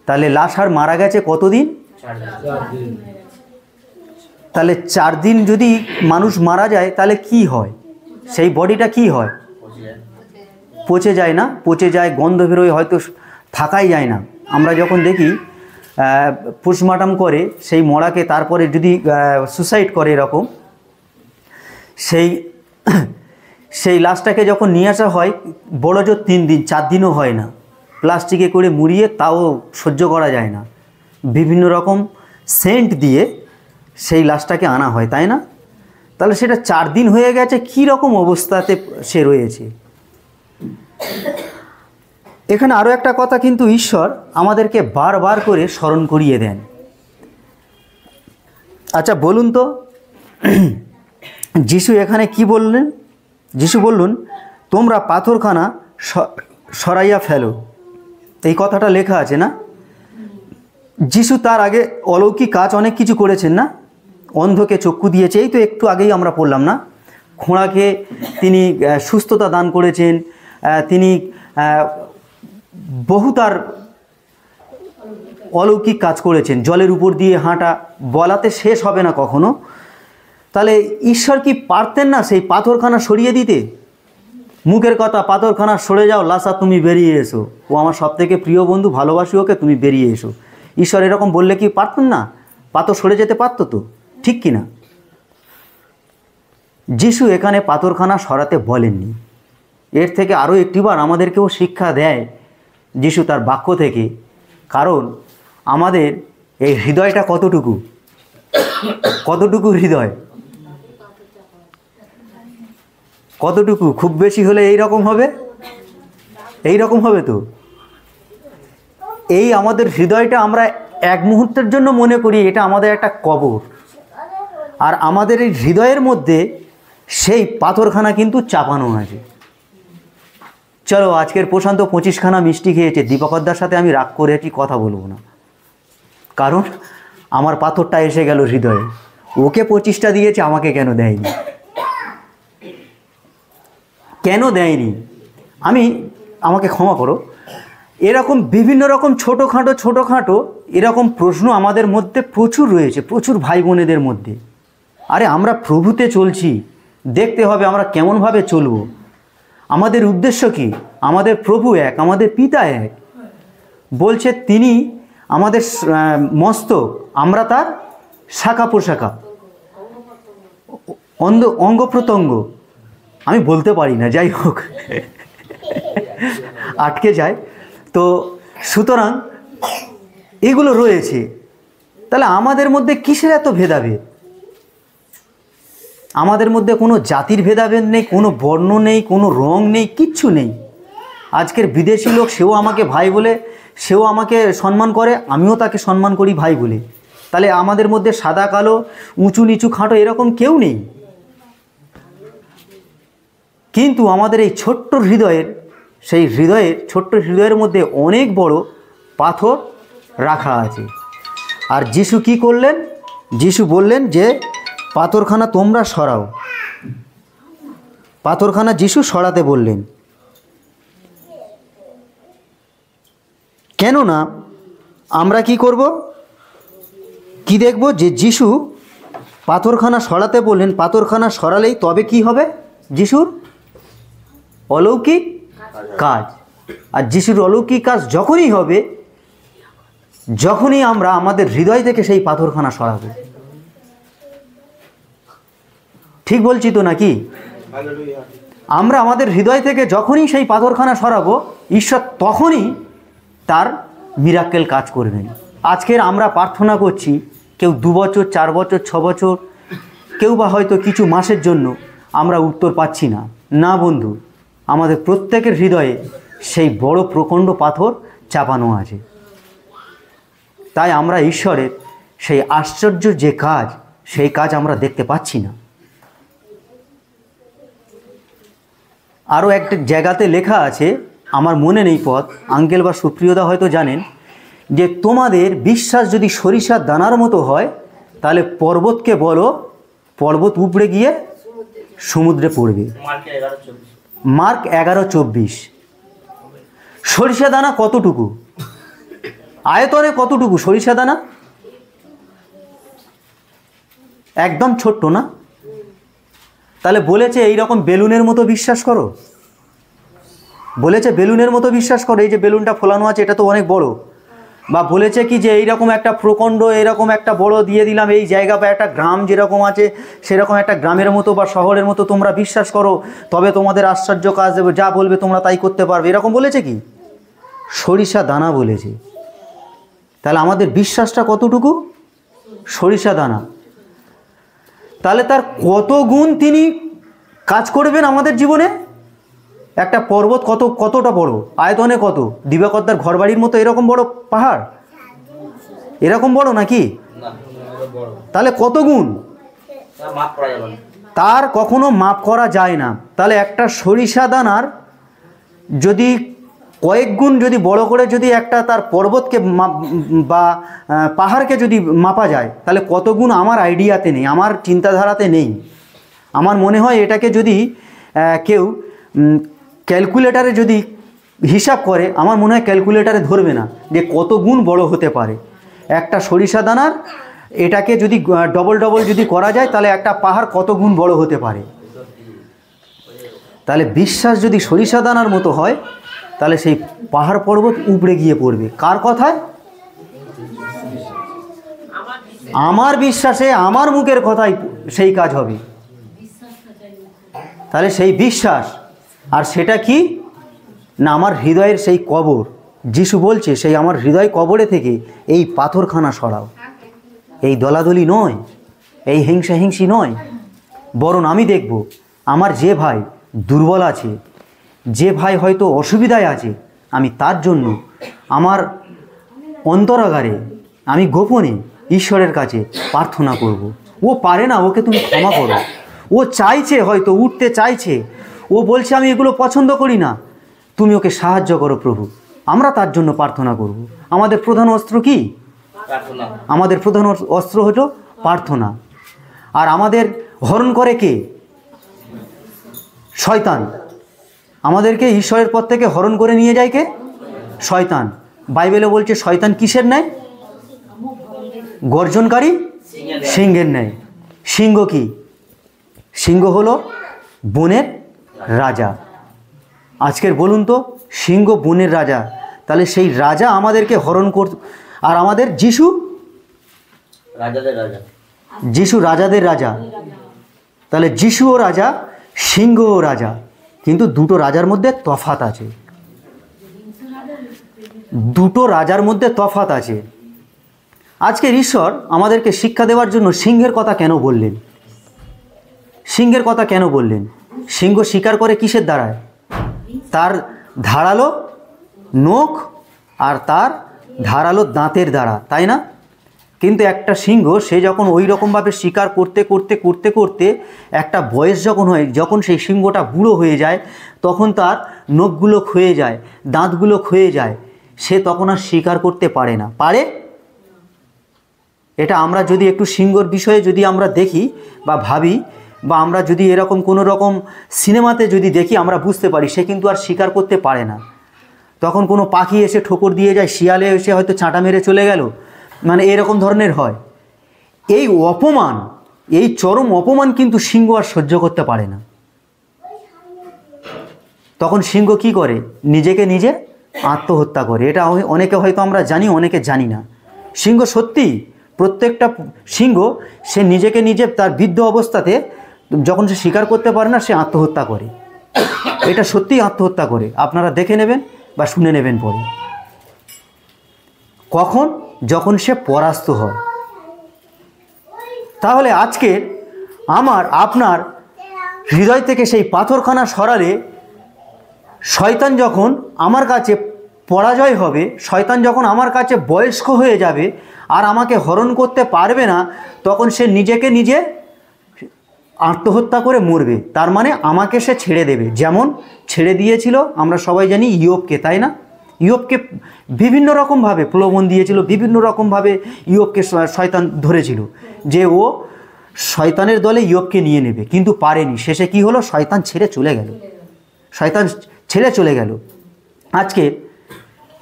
তাহলে লাশ আর মারা গেছে কতদিন? 4 দিন। তাহলে 4 দিন যদি মানুষ মারা যায় তাহলে কি হয়? সেই বডিটা কি হয়? পচে যায় না? পচে যায়, গন্ধ বেরোয়, হয়তো থাকাই যায় না। আমরা যখন দেখি পোস্টমর্টম করে সেই মরাকে, তারপরে যদি সুসাইড করে এরকম, সেই লাশটাকে যখন নিয়ে আসা হয় বড় জোর 3 দিন, 4 দিনও হয় না, প্লাস্টিকে করে মুড়িয়ে, তাও সহ্য করা যায় না, বিভিন্ন রকম সেন্ট দিয়ে সেই লাশটাকে আনা হয়, তাই না? তাহলে সেটা 4 দিন হয়ে গেছে, কী রকম অবস্থাতে সে রয়েছে। এখানে আরও একটা কথা কিন্তু ঈশ্বর আমাদেরকে বারবার করে স্মরণ করিয়ে দেন। আচ্ছা বলুন তো, যিশু এখানে কি বললেন? যিশু বললেন, তোমরা পাথরখানা সরাইয়া ফেলো। এই কথাটা লেখা আছে না? যিশু তার আগে অলৌকিক কাজ অনেক কিছু করেছেন না? অন্ধকে চক্ষু দিয়েছে, এই তো একটু আগেই আমরা পড়লাম না? খোঁড়াকে তিনি সুস্থতা দান করেছেন, তিনি বহু তার অলৌকিক কাজ করেছেন। জলের উপর দিয়ে হাঁটা বলাতে শেষ হবে না কখনো। তাহলে ঈশ্বর কি পারতেন না সেই পাথরখানা সরিয়ে দিতে? মুখের কথা, পাথরখানা সরে যাও, লাসা তুমি বেরিয়ে এসো, ও আমার সবথেকে প্রিয় বন্ধু, ভালোবাসি ওকে, তুমি বেরিয়ে এসো। ঈশ্বর এরকম বললে কি পারতেন না? পাথর সরে যেতে পারতো তো, ঠিক কি না? যিশু এখানে পাথরখানা সরাতে বলেননি। এর থেকে আরও একটিবার আমাদেরকেও শিক্ষা দেয় যিশু তার বাক্য থেকে। কারণ আমাদের এই হৃদয়টা কতটুকু হৃদয়, কতটুকু? খুব বেশি হলে এই রকম হবে তো। এই আমাদের হৃদয়টা আমরা এক মুহূর্তের জন্য মনে করি এটা আমাদের একটা কবর, আর আমাদের এই হৃদয়ের মধ্যে সেই পাথরখানা কিন্তু চাপানো আছে। চলো, আজকের প্রশান্ত 25খানা মিষ্টি খেয়েছে, দীপকদার সাথে আমি রাগ করে একটি কথা বলবো না, কারণ আমার পাথরটা এসে গেল হৃদয়ে। ওকে 25টা দিয়েছে, আমাকে কেন দেয়নি? কেন দেয়নি? আমাকে ক্ষমা করো। এরকম বিভিন্ন রকম ছোটোখাটো এরকম প্রশ্ন আমাদের মধ্যে প্রচুর রয়েছে, প্রচুর ভাই বোনেদের মধ্যে। আরে আমরা প্রভুতে চলছি, দেখতে হবে আমরা কেমনভাবে চলব। আমাদের উদ্দেশ্য কি? আমাদের প্রভু এক, আমাদের পিতা এক। বলছে তিনি আমাদের মস্তক, আমরা তার শাখা পোশাখা, অঙ্গ প্রত্যঙ্গ। আমি বলতে পারি না, যাই হোক আটকে যায়। তো সুতরাং এগুলো রয়েছে। তাহলে আমাদের মধ্যে কিসের এত ভেদাভেদ? আমাদের মধ্যে কোনো জাতির ভেদাভেদ নেই, কোনো বর্ণ নেই, কোনো রং নেই, কিচ্ছু নেই। আজকের বিদেশি লোক, সেও আমাকে ভাই বলে, সেও আমাকে সম্মান করে, আমিও তাকে সম্মান করি ভাই বলে। তাহলে আমাদের মধ্যে সাদা কালো, উঁচু নিচু খাটো এরকম কেউ নেই। কিন্তু আমাদের এই ছোট্ট হৃদয়ের, ছোট্ট হৃদয়ের মধ্যে অনেক বড় পাথর রাখা আছে। আর যিশু কি করলেন? যিশু বললেন যে পাথরখানা তোমরা সরাও। পাথরখানা যিশু সরাতে বললেন। কেননা আমরা কি করব? কি দেখব? যে যিশু পাথরখানা সরাতে বললেন, পাথরখানা সরালেই তবে কি হবে? যিশুর অলৌকিক কাজ। আর যিশুর অলৌকিক কাজ যখনই হবে, যখনই আমরা আমাদের হৃদয় থেকে সেই পাথরখানা সরাবো। ঠিক বলছি তো নাকি? আমরা আমাদের হৃদয় থেকে যখনই সেই পাথরখানা সরাবো, ঈশ্বর তখনই তার মিরাক্কেল কাজ করবেন। আজকের আমরা প্রার্থনা করছি, কেউ 2 বছর, 4 বছর, 6 বছর, কেউ বা হয়তো কিছু মাসের জন্য আমরা উত্তর পাচ্ছি না। না বন্ধু, আমাদের প্রত্যেকের হৃদয়ে সেই বড় প্রকাণ্ড পাথর চাপানো আছে। তাই আমরা ঈশ্বরের সেই আশ্চর্য যে কাজ, সেই কাজ আমরা দেখতে পাচ্ছি না। আরও একটা জায়গাতে লেখা আছে, আমার মনে নেই পথ, আঙ্কেল বা সুপ্রিয়দা হয়তো জানেন, যে তোমাদের বিশ্বাস যদি সরিষার দানার মতো হয়, তাহলে পর্বতকে বলো, পর্বত উপড়ে গিয়ে সমুদ্রে পড়বে। মার্ক 11:24। সরিষা দানা কতটুকু? আয়তনে কতটুকু সরিষা দানা? একদম ছোট্ট না? তাহলে বলেছে এই রকম বেলুনের মতো বিশ্বাস করো। বলেছে বেলুনের মতো বিশ্বাস করো। এই যে বেলুনটা ফোলানো আছে, এটা তো অনেক বড়। বা বলেছে কি যে এইরকম একটা প্রকাণ্ড, এরকম একটা বড় দিয়ে দিলাম এই জায়গা, বা একটা গ্রাম যেরকম আছে সেরকম একটা গ্রামের মতো বা শহরের মতো তোমরা বিশ্বাস করো, তবে তোমাদের আশ্চর্য কাজ দেবে, যা বলবে তোমরা তাই করতে পারবে। এরকম বলেছে কি? সরিষা দানা বলেছে। তাহলে আমাদের বিশ্বাসটা কতটুকু? সরিষা দানা। তাহলে তার কত গুণ তিনি কাজ করবেন আমাদের জীবনে। একটা পর্বত কতটা বড়, আয়তনে কত? দিবাকর্তার ঘরবাড়ির মতো এরকম বড় পাহাড়, এরকম বড় নাকি? তাহলে কত গুণ? তার কখনো মাপ করা যায় না। তাহলে একটা সরিষা দানার যদি কয়েক গুণ যদি বড় করে যদি একটা তার পর্বতকে বা পাহাড়কে যদি মাপা যায়, তাহলে কত গুণ আমার আইডিয়াতে নেই, আমার চিন্তাধারাতে নেই। আমার মনে হয় এটাকে যদি কেউ ক্যালকুলেটারে যদি হিসাব করে, আমার মনে হয় ক্যালকুলেটারে ধরবে না যে কত গুণ বড় হতে পারে একটা সরিষা দানার। এটাকে যদি ডবল যদি করা যায়, তাহলে একটা পাহাড় কত গুণ বড় হতে পারে। তাহলে বিশ্বাস যদি সরিষা দানার মতো হয়, তাহলে সেই পাহাড় পর্বত উপড়ে গিয়ে পড়বে। কার কথায়? আমার বিশ্বাসে, আমার মুখের কথায় সেই কাজ হবে। তাহলে সেই বিশ্বাস, আর সেটা কি না? আমার হৃদয়ের সেই কবর। যিশু বলছে সেই আমার হৃদয় কবরে থেকে এই পাথরখানা সরাও। এই দলাদলি নয়, এই হিংসি নয়, বরং আমি দেখব আমার যে ভাই দুর্বল আছে, যে ভাই হয়তো অসুবিধায় আছে, আমি তার জন্য আমার অন্তরাগারে, আমি গোপনে ঈশ্বরের কাছে প্রার্থনা করব। ও পারে না, ওকে তুমি ক্ষমা করো। ও চাইছে, হয়তো উঠতে চাইছে, ও বলছে আমি এগুলো পছন্দ করি না, তুমি ওকে সাহায্য করো প্রভু। আমরা তার জন্য প্রার্থনা করব। আমাদের প্রধান অস্ত্র কি? প্রার্থনা। আমাদের প্রধান অস্ত্র হলো প্রার্থনা। আর আমাদের হরণ করে কে? শয়তান। আমাদেরকে ঈশ্বরের পথ থেকে হরণ করে নিয়ে যায় কে? শয়তান। বাইবেলে বলছে শয়তান কিসের ন্যায়? গর্জনকারী সিংহের ন্যায়। সিংহ কি? সিংহ হলো বনের রাজা। আজকের বলুন তো, সিংহ বনের রাজা, তাহলে সেই রাজা আমাদেরকে হরণ কর। আর আমাদের যিশু রাজাদের রাজা। যিশু রাজাদের রাজা। তাহলে যিশুও রাজা, সিংহও রাজা, কিন্তু দুটো রাজার মধ্যে তফাৎ আছে। দুটো রাজার মধ্যে তফাৎ আছে। আজকের ঈশ্বর আমাদেরকে শিক্ষা দেওয়ার জন্য সিংহের কথা কেন বললেন? সিংহের কথা কেন বললেন? সিংহ শিকার করে কিসের দ্বারায়? তার ধারালো নখ আর তার ধারালো দাঁতের দ্বারা, তাই না? কিন্তু একটা সিংহ সে যখন ওই রকমভাবে শিকার করতে করতে করতে করতে একটা বয়স যখন হয়, যখন সেই সিংহটা বুড়ো হয়ে যায়, তখন তার নখগুলো ক্ষয়ে যায়, দাঁতগুলো ক্ষয়ে যায়, সে তখন আর শিকার করতে পারে না। পারে? এটা আমরা যদি একটু সিংহর বিষয়ে যদি আমরা দেখি বা ভাবি, বা আমরা যদি এরকম কোনো রকম সিনেমাতে যদি দেখি, আমরা বুঝতে পারি সে কিন্তু আর শিকার করতে পারে না। তখন কোনো পাখি এসে ঠোকর দিয়ে যায়, শিয়ালে এসে হয়তো চাঁটা মেরে চলে গেল, মানে এরকম ধরনের হয়। এই অপমান, এই চরম অপমান কিন্তু সিংহ আর সহ্য করতে পারে না। তখন সিংহ কি করে? নিজেকে নিজে আত্মহত্যা করে। এটা অনেকে হয়তো আমরা জানি, অনেকে জানি না। সিংহ সত্যি, প্রত্যেকটা সিংহ সে নিজেকে নিজে তার বৃদ্ধ অবস্থাতে যখন সে শিকার করতে পারে না, সে আত্মহত্যা করে। এটা সত্যিই আত্মহত্যা করে। আপনারা দেখে নেবেন বা শুনে নেবেন পরে। কখন? যখন সে পরাস্ত হয়। তাহলে আজকে আমার আপনার হৃদয় থেকে সেই পাথরখানা সরালে শয়তান যখন আমার কাছে পরাজয় হবে, শয়তান যখন আমার কাছে বয়স্ক হয়ে যাবে আর আমাকে হরণ করতে পারবে না, তখন সে নিজেকে নিজে আত্মহত্যা করে মরবে। তার মানে আমাকে সে ছেড়ে দেবে। যেমন ছেড়ে দিয়েছিল আমরা সবাই জানি ইয়োবকে, তাই না? ইয়োবকে বিভিন্ন রকমভাবে প্রলোভন দিয়েছিল, বিভিন্ন রকমভাবে ইয়োবকে শয়তান ধরেছিল যে ও শয়তানের দলে ইয়োবকে নিয়ে নেবে, কিন্তু পারেনি। শেষে কি হলো? শয়তান ছেড়ে চলে গেল। শয়তান ছেড়ে চলে গেল। আজকে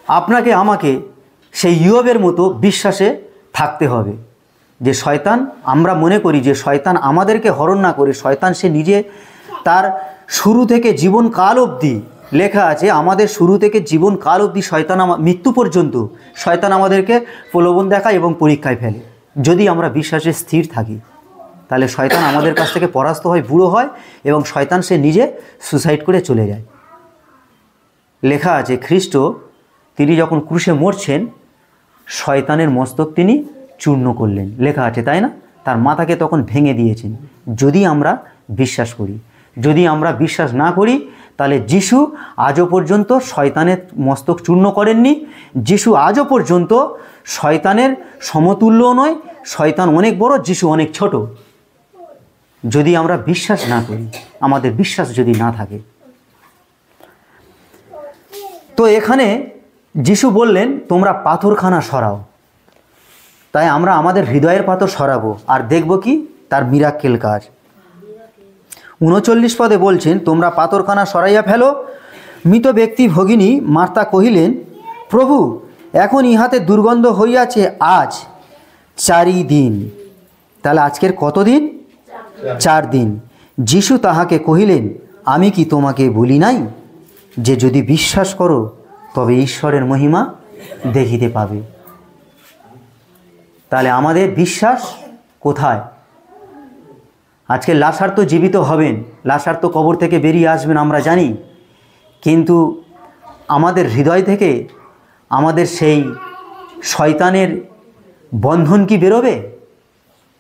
আপনাকে আমাকে সেই ইয়োবের মতো বিশ্বাসে থাকতে হবে যে শয়তান, আমরা মনে করি যে শয়তান আমাদেরকে হরণ না করে, শয়তান সে নিজে তার শুরু থেকে জীবনকাল অবধি লেখা আছে, আমাদের শুরু থেকে জীবনকাল অবধি শয়তান মৃত্যু পর্যন্ত শয়তান আমাদেরকে প্রলোভন দেখায় এবং পরীক্ষায় ফেলে। যদি আমরা বিশ্বাসে স্থির থাকি, তাহলে শয়তান আমাদের কাছ থেকে পরাস্ত হয়, বুড়ো হয়, এবং শয়তান সে নিজে সুসাইড করে চলে যায়। লেখা আছে খ্রিস্ট তিনি যখন ক্রুশে মরছেন, শয়তানের মস্তক তিনি চূর্ণ করলেন, লেখা আছে, তাই না? তার মাথাকে তখন ভেঙে দিয়েছেন। যদি আমরা বিশ্বাস করি, যদি আমরা বিশ্বাস না করি, তাহলে যিশু আজও পর্যন্ত শয়তানের মস্তক চূর্ণ করেননি। যিশু আজও পর্যন্ত শয়তানের সমতুল্য নয়। শয়তান অনেক বড়, যিশু অনেক ছোট। যদি আমরা বিশ্বাস না করি, আমাদের বিশ্বাস যদি না থাকে, তো এখানে যিশু বললেন তোমরা পাথরখানা সরাও। তাই আমরা আমাদের হৃদয়ের পাথর সরাবো আর দেখব কি তার মিরাক্কেল কাজ। 39 পদে বলছেন তোমরা পাথরখানা সরাইয়া ফেলো। মৃত ব্যক্তি ভগিনী মার্তা কহিলেন, প্রভু, এখন ইহাতে দুর্গন্ধ হইয়াছে আজ 4 দিন। তাহলে আজকের কত দিন? 4 দিন। যিশু তাহাকে কহিলেন, আমি কি তোমাকে বলি নাই যে যদি বিশ্বাস করো তবে ঈশ্বরের মহিমা দেখিতে পাবে? তাহলে আমাদের বিশ্বাস কোথায়? আজকে লাসার তো জীবিত হবেন, লাসার তো কবর থেকে বেরিয়ে আসবেন, আমরা জানি, কিন্তু আমাদের হৃদয় থেকে আমাদের সেই শয়তানের বন্ধন কি বেরোবে?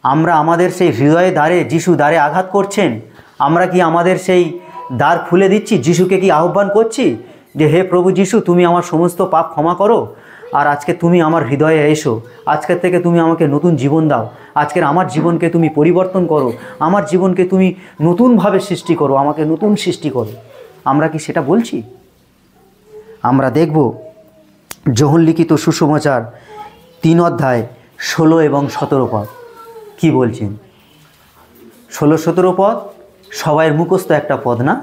আমরা আমাদের সেই হৃদয়ে দ্বারে, যিশু দ্বারে আঘাত করছেন, আমরা কি আমাদের সেই দ্বার খুলে দিচ্ছি? যিশুকে কি আহ্বান করছি যে হে প্রভু যিশু, তুমি আমার সমস্ত পাপ ক্ষমা করো, আর আজকে তুমি আমার হৃদয়ে এসো, আজকের থেকে তুমি আমাকে নতুন জীবন দাও, আজকের আমার জীবনকে তুমি পরিবর্তন করো, আমার জীবনকে তুমি নতুনভাবে সৃষ্টি করো, আমাকে নতুন সৃষ্টি করো। আমরা কি সেটা বলছি? আমরা দেখব যোহন লিখিত সুসমাচার 3 অধ্যায় 16 এবং 17 পদ কি বলছেন। 16-17 পদ সবাইয়ের মুখস্থ একটা পদ না?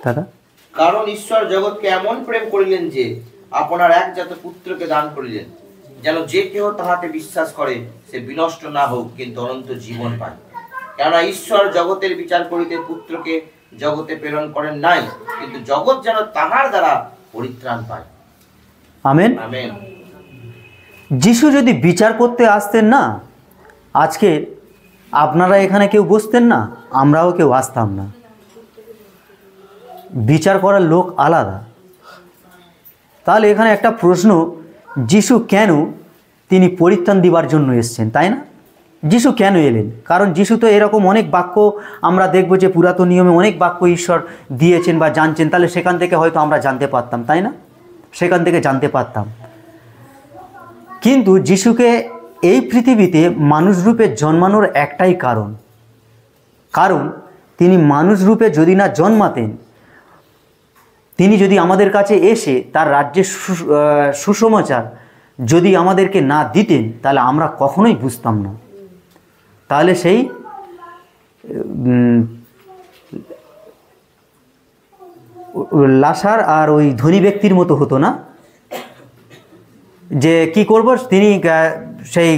দাদা, কারণ ঈশ্বর জগৎকে এমন প্রেম করিলেন যে আপনার একজাত পুত্রকে দান করিলেন, যেন যে কেহ তাহাতে বিশ্বাস করে সে বিনষ্ট না হোক, কিন্তু অনন্ত জীবন পায়। কেননা ঈশ্বর জগতের বিচার করিতে পুত্রকে জগতে প্রেরণ করেন নাই, কিন্তু জগৎ যেন তাহার দ্বারা পরিত্রাণ পায়। আমেন। আমেন। যিশু যদি বিচার করতে আসতেন না, আজকে আপনারা এখানে কেউ বসতেন না, আমরাও কেউ আসতাম না। বিচার করার লোক আলাদা। তাহলে এখানে একটা প্রশ্ন, যিশু কেন তিনি পরিত্রাণ দিবার জন্য এসছেন, তাই না? যিশু কেন এলেন? কারণ যিশু তো এরকম অনেক বাক্য আমরা দেখব যে পুরাতন নিয়মে অনেক বাক্য ঈশ্বর দিয়েছেন বা জানছেন, তাহলে সেখান থেকে হয়তো আমরা জানতে পারতাম, তাই না? সেখান থেকে জানতে পারতাম। কিন্তু যিশুকে এই পৃথিবীতে মানুষ রূপে জন্মানোর একটাই কারণ তিনি মানুষ রূপে যদি না জন্মাতেন, তিনি যদি আমাদের কাছে এসে তার রাজ্যের সুসমাচার যদি আমাদেরকে না দিতেন, তাহলে আমরা কখনোই বুঝতাম না। তাহলে সেই লাসার আর ওই ধনী ব্যক্তির মতো হতো না, যে কি করব, তিনি সেই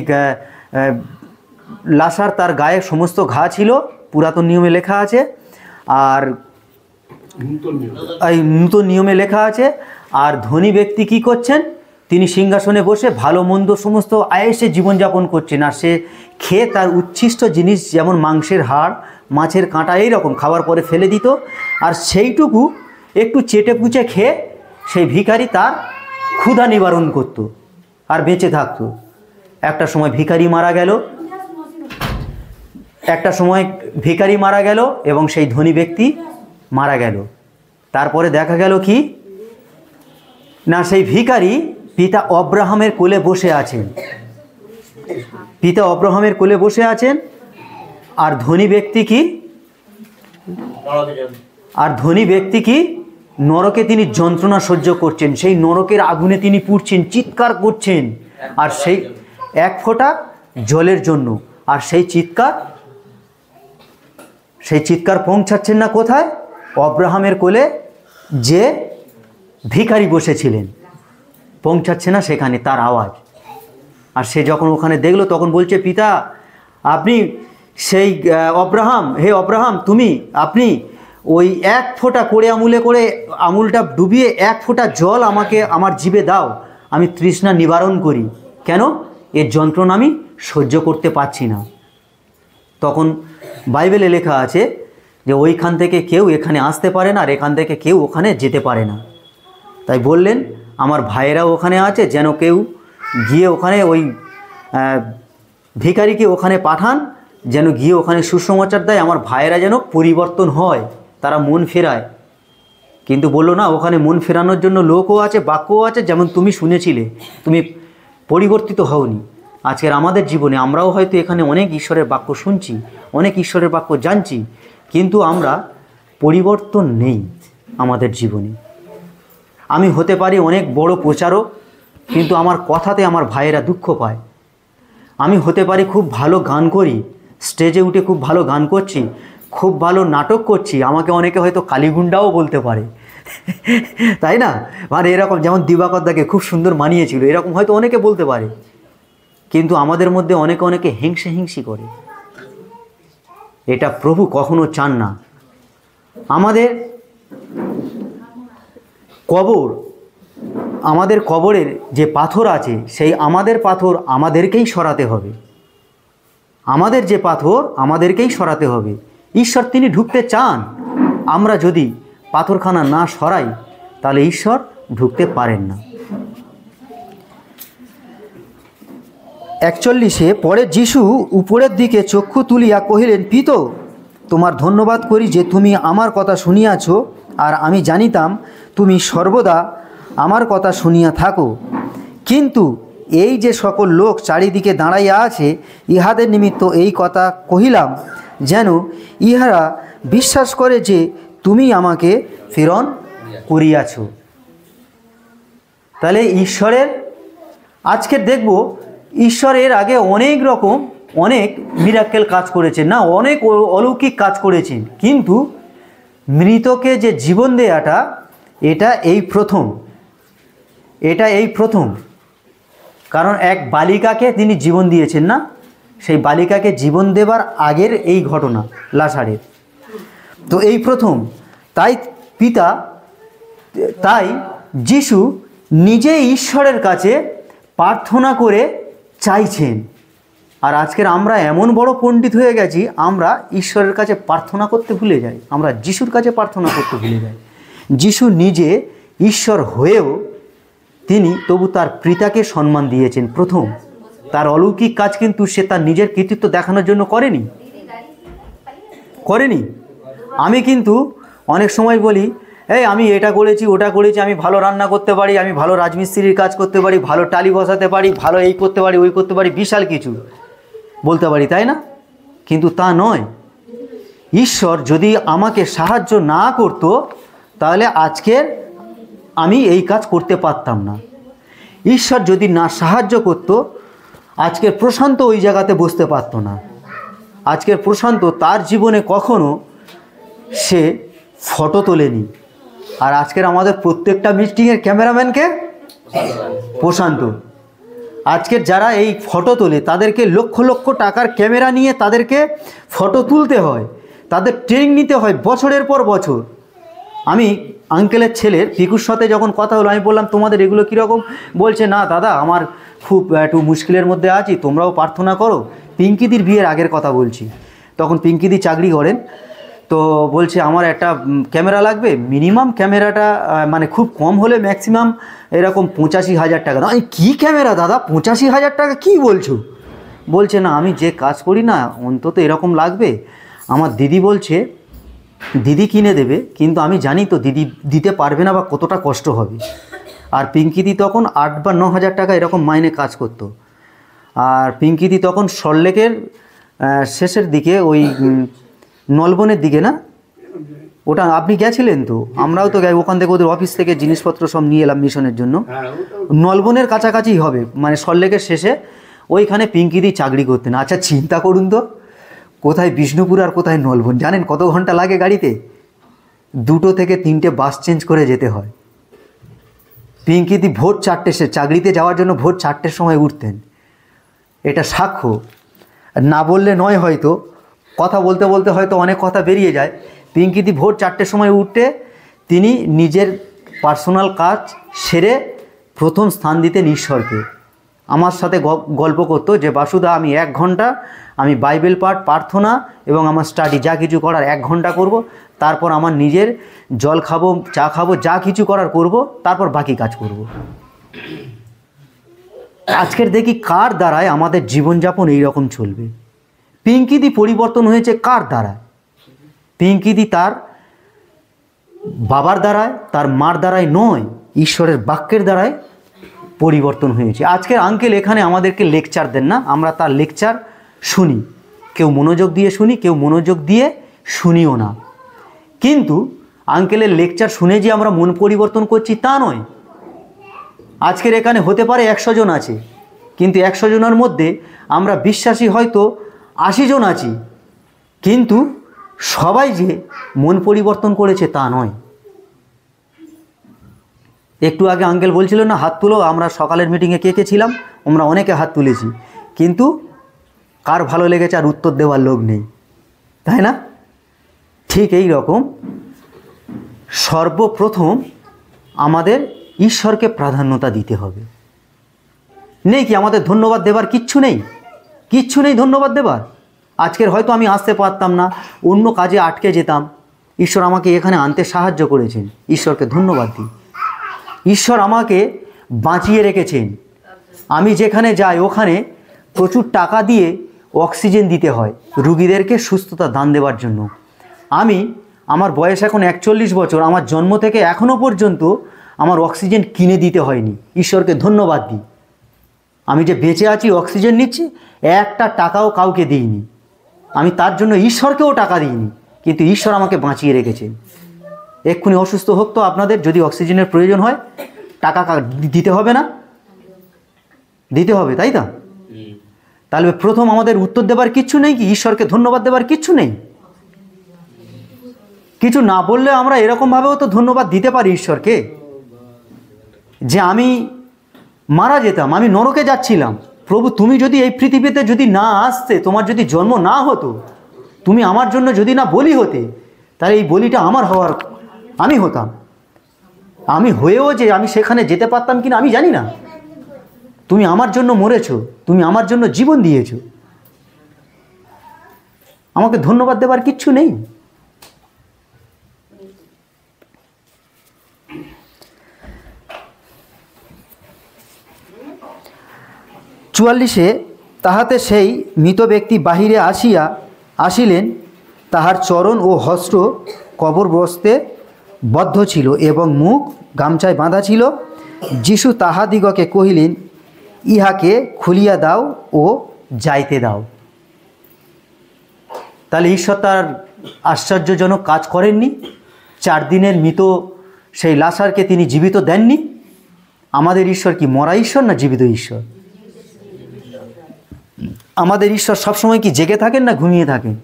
লাসার তার গায়ে সমস্ত ঘা ছিল, পুরাতন নিয়মে লেখা আছে, আর এই নূতন নিয়মে লেখা আছে। আর ধনী ব্যক্তি কি করছেন, তিনি সিংহাসনে বসে ভালো মন্দ সমস্ত আয়েসে জীবনযাপন করছেন, আর সে খেয়ে তার উচ্ছিষ্ট জিনিস যেমন মাংসের হাড়, মাছের কাঁটা এইরকম খাবার পরে ফেলে দিত, আর সেইটুকু একটু চেটে পুচে খেয়ে সেই ভিখারি তার ক্ষুধা নিবারণ করত আর বেঁচে থাকতো। একটা সময় ভিখারি মারা গেল এবং সেই ধনী ব্যক্তি মারা গেল। তারপরে দেখা গেল কি না, সেই ভিখারি পিতা অব্রাহামের কোলে বসে আছেন, আর ধনী ব্যক্তি কি নরকে তিনি যন্ত্রণা সহ্য করছেন, সেই নরকের আগুনে তিনি পুড়ছেন, চিৎকার করছেন, আর সেই এক ফোঁটা জলের জন্য। আর সেই চিৎকার পৌঁছাচ্ছেন না কোথায়? অব্রাহামের কোলে যে ভিখারি বসেছিলেন, পৌঁছাচ্ছে না সেখানে তার আওয়াজ। আর সে যখন ওখানে দেখলো, তখন বলছে, পিতা আপনি সেই অব্রাহাম আপনি ওই এক ফোঁটা করে আঙুলটা ডুবিয়ে এক ফোঁটা জল আমাকে আমার জিভে দাও, আমি তৃষ্ণা নিবারণ করি। কেন? এর যন্ত্রণা আমি সহ্য করতে পারছি না। তখন বাইবেলে লেখা আছে যে ওইখান থেকে কেউ এখানে আসতে পারে না, আর এখান থেকে কেউ ওখানে যেতে পারে না। তাই বললেন, আমার ভাইয়েরাও ওখানে আছে, যেন কেউ গিয়ে ওখানে ওই ভিখারিকে ওখানে পাঠান, যেন গিয়ে ওখানে সুসমাচার দেয়, আমার ভাইয়েরা যেন পরিবর্তন হয়, তারা মন ফেরায়। কিন্তু বললো না, ওখানে মন ফেরানোর জন্য লোকও আছে, বাক্যও আছে, যেমন তুমি শুনেছিলে, তুমি পরিবর্তিত হওনি। আজকের আমাদের জীবনে আমরাও হয়তো এখানে অনেক ঈশ্বরের বাক্য শুনছি, অনেক ঈশ্বরের বাক্য জানছি, কিন্তু আমরা পরিবর্তন নেই আমাদের জীবনে। আমি হতে পারি অনেক বড় প্রচারক, কিন্তু আমার কথাতে আমার ভাইয়েরা দুঃখ পায়। আমি হতে পারি খুব ভালো গান করি, স্টেজে উঠে খুব ভালো গান করছি, খুব ভালো নাটক করছি, আমাকে অনেকে হয়তো কালীগুন্ডাও বলতে পারে, তাই না? মানে এরকম, যেমন দিবাকরদাকে খুব সুন্দর মানিয়েছিল, এরকম হয়তো অনেকে বলতে পারে। কিন্তু আমাদের মধ্যে অনেকে হিংসি করে। এটা প্রভু কখনো চান না। আমাদের কবরের যে পাথর আছে, সেই আমাদের পাথর আমাদেরকেই সরাতে হবে। আমাদের যে পাথর আমাদেরকেই সরাতে হবে। ঈশ্বর তিনি ঢুকতে চান, আমরা যদি পাথরখানা না সরাই, তাহলে ঈশ্বর ঢুকতে পারেন না। 41 পরে যিশু উপরের দিকে চক্ষু তুলিয়া কহিলেন, পিতো, তোমার ধন্যবাদ করি যে তুমি আমার কথা শুনিয়াছ, আর আমি জানিতাম তুমি সর্বদা আমার কথা শুনিয়া থাকো। কিন্তু এই যে সকল লোক চারিদিকে দাঁড়াইয়া আছে, ইহাদের নিমিত্ত এই কথা কহিলাম, যেন ইহারা বিশ্বাস করে যে তুমি আমাকে প্রেরণ করিয়াছ। তাহলে ঈশ্বরের আজকে দেখব ঈশ্বর এর আগে অনেক রকম অনেক মিরাক্কেল কাজ করেছেন, না অনেক অলৌকিক কাজ করেছেন, কিন্তু মৃতকে যে জীবন দেয়াটা এটা এই প্রথম। কারণ এক বালিকাকে তিনি জীবন দিয়েছেন, না সেই বালিকাকে জীবন দেবার আগের এই ঘটনা লাসারের, তো এই প্রথম। তাই যিশু নিজে ঈশ্বরের কাছে প্রার্থনা করে চাইছেন। আর আজকের আমরা এমন বড় পণ্ডিত হয়ে গেছি, আমরা ঈশ্বরের কাছে প্রার্থনা করতে ভুলে যাই, আমরা যিশুর কাছে প্রার্থনা করতে ভুলে যাই। যিশু নিজে ঈশ্বর হয়েও তিনি তবু তার পিতাকে সম্মান দিয়েছেন প্রথম। তার অলৌকিক কাজ কিন্তু সে তার নিজের কৃতিত্ব দেখানোর জন্য করেনি। আমি কিন্তু অনেক সময় বলি, এই আমি এটা করেছি ওটা করেছি, আমি ভালো রান্না করতে পারি, আমি ভালো রাজমিস্ত্রির কাজ করতে পারি, ভালো টালি বসাতে পারি, ভালো এই করতে পারি ওই করতে পারি, বিশাল কিছু বলতে পারি, তাই না? কিন্তু তা নয়। ঈশ্বর যদি আমাকে সাহায্য না করত তাহলে আজকের আমি এই কাজ করতে পারতাম না। ঈশ্বর যদি না সাহায্য করত আজকের প্রশান্ত ওই জায়গাতে বসতে পারতো না। আজকের প্রশান্ত তার জীবনে কখনো সে ফটো তোলেনি। আর আজকের আমাদের প্রত্যেকটা মিটিংয়ের ক্যামেরাম্যানকে প্রশান্ত। আজকের যারা এই ফটো তোলে তাদেরকে লক্ষ লক্ষ টাকার ক্যামেরা নিয়ে তাদেরকে ফটো তুলতে হয়, তাদের ট্রেনিং নিতে হয় বছরের পর বছর। আমি আঙ্কেলের ছেলের পিকুর সাথে যখন কথা হলো, আমি বললাম তোমাদের এগুলো কীরকম? বলছে, না দাদা আমার খুব একটু মুশকিলের মধ্যে আছি, তোমরাও প্রার্থনা করো। পিঙ্কিদির বিয়ের আগের কথা বলছি, তখন পিঙ্কিদি চাকরি করেন, তো বলছে আমার একটা ক্যামেরা লাগবে, মিনিমাম ক্যামেরাটা মানে খুব কম হলে ম্যাক্সিমাম এরকম 85,000 টাকা। আমি কী ক্যামেরা দাদা, 85,000 টাকা কী বলছো? বলছে না আমি যে কাজ করি না অন্তত এরকম লাগবে। আমার দিদি বলছে দিদি কিনে দেবে, কিন্তু আমি জানি তো দিদি দিতে পারবে না বা কতটা কষ্ট হবে। আর পিঙ্কিদি তখন 8 বা 9,000 টাকা এরকম মাইনে কাজ করতো। আর পিঙ্কিদি তখন সল্টলেকের শেষের দিকে ওই নলবনের দিকে, না ওটা আপনি গেছিলেন তো, আমরাও তো ওখান থেকে ওদের অফিস থেকে জিনিসপত্র সব নিয়ে এলাম মিশনের জন্য। নলবনের কাছাকাছি হবে, মানে সল্টলেকের শেষে ওইখানে পিঙ্কিদি চাকরি করতেন। আচ্ছা চিন্তা করুন তো, কোথায় বিষ্ণুপুর আর কোথায় নলবন, জানেন কত ঘন্টা লাগে গাড়িতে? 2 থেকে 3টে বাস চেঞ্জ করে যেতে হয়। পিঙ্কিদি ভোর 4টে সে চাকরিতে যাওয়ার জন্য ভোর 4টের সময় উঠতেন। এটা সাক্ষ্য, না বললে নয়, হয়তো কথা বলতে বলতে হয়তো অনেক কথা বেরিয়ে যায়। পিঙ্কিদি ভোর 4টের সময় উঠতে তিনি নিজের পার্সোনাল কাজ সেরে প্রথম স্থান দিতেন ঈশ্বরকে। আমার সাথে গল্প করতো যে বাসুদা আমি 1 ঘন্টা আমি বাইবেল পাঠ, প্রার্থনা এবং আমার স্টাডি যা কিছু করার 1 ঘন্টা করব, তারপর আমার নিজের জল খাবো, চা খাবো, যা কিছু করার করব, তারপর বাকি কাজ করব। আজকের দেখি কার দ্বারায় আমাদের জীবনযাপন এইরকম চলবে? পিঙ্কিদি পরিবর্তন হয়েছে কার দ্বারা? পিঙ্কিদি তার বাবার দ্বারায়, তার মার দ্বারায় নয়, ঈশ্বরের বাক্যের দ্বারায় পরিবর্তন হয়েছে। আজকের আঙ্কেল এখানে আমাদেরকে লেকচার দেন না, আমরা তার লেকচার শুনি, কেউ মনোযোগ দিয়ে শুনি, কেউ মনোযোগ দিয়ে শুনিও না। কিন্তু আঙ্কেলের লেকচার শুনে যে আমরা মন পরিবর্তন করছি তা নয়। আজকের এখানে হতে পারে 100 জন আছে, কিন্তু 100 জনের মধ্যে আমরা বিশ্বাসী হয়তো 80 জন আছি, কিন্তু সবাই যে মন পরিবর্তন করেছে তা নয়। একটু আগে আঙ্কেল বলছিল না হাত তুলো, আমরা সকালের মিটিংয়ে কে কে ছিলাম, আমরা অনেকে হাত তুলেছি, কিন্তু কার ভালো লেগেছে আর উত্তর দেওয়ার লোক নেই, তাই না? ঠিক এই রকম সর্বপ্রথম আমাদের ঈশ্বরকে প্রাধান্যতা দিতে হবে। নেই কি আমাদের ধন্যবাদ দেবার কিচ্ছু নেই? কিচ্ছু নেই ধন্যবাদ দেবার। আজকের হয়তো আমি আসতে পারতাম না, অন্য কাজে আটকে যেতাম, ঈশ্বর আমাকে এখানে আনতে সাহায্য করেছেন, ঈশ্বরকে ধন্যবাদ দিই। ঈশ্বর আমাকে বাঁচিয়ে রেখেছেন। আমি যেখানে যাই ওখানে প্রচুর টাকা দিয়ে অক্সিজেন দিতে হয় রুগীদেরকে সুস্থতা দান দেওয়ার জন্য। আমার বয়স এখন 41 বছর, আমার জন্ম থেকে এখনও পর্যন্ত আমার অক্সিজেন কিনে দিতে হয়নি, ঈশ্বরকে ধন্যবাদ দিই। আমি যে বেঁচে আছি, অক্সিজেন নিচ্ছি, একটা টাকাও কাউকে দিইনি। আমি তার জন্য ঈশ্বরকেও টাকা দিইনি, কিন্তু ঈশ্বর আমাকে বাঁচিয়ে রেখেছে। এক্ষুনি অসুস্থ হোক তো আপনাদের, যদি অক্সিজেনের প্রয়োজন হয় টাকা দিতে হবে না? দিতে হবে, তাই তো? তাহলে প্রথম আমাদের উত্তর দেবার কিচ্ছু নেই কি? ঈশ্বরকে ধন্যবাদ দেবার কিচ্ছু নেই? কিছু না বললে আমরা এরকমভাবেও তো ধন্যবাদ দিতে পারি ঈশ্বরকে, যে আমি মারা যেতাম, আমি নরকে যাচ্ছিলাম, প্রভু তুমি যদি এই পৃথিবীতে যদি না আসতে, তোমার যদি জন্ম না হতো, তুমি আমার জন্য যদি না বলি হতে, তাহলে এই বলিটা আমার হওয়ার আমি হতাম। আমি হয়েও যে আমি সেখানে যেতে পারতাম কিনা আমি জানি না। তুমি আমার জন্য মরেছো, তুমি আমার জন্য জীবন দিয়েছো, আমাকে ধন্যবাদ দেবার কিচ্ছু নেই। চুয়াল্লিশে, তাহাতে সেই মৃত ব্যক্তি বাহিরে আসিলেন, তাহার চরণ ও হস্ত কবরবস্তে বদ্ধ ছিল এবং মুখ গামছায় বাঁধা ছিল। যিশু তাহাদিগকে কহিলেন, ইহাকে খুলিয়া দাও ও যাইতে দাও। তাহলে ঈশ্বর তার আশ্চর্যজনক কাজ করেননি? 4 দিনের মৃত সেই লাসারকে তিনি জীবিত দেননি? আমাদের ঈশ্বর কি মরা ঈশ্বর না জীবিত ঈশ্বর? আমাদের ঈশ্বর সবসময় কি জেগে থাকেন না ঘুমিয়ে থাকেন?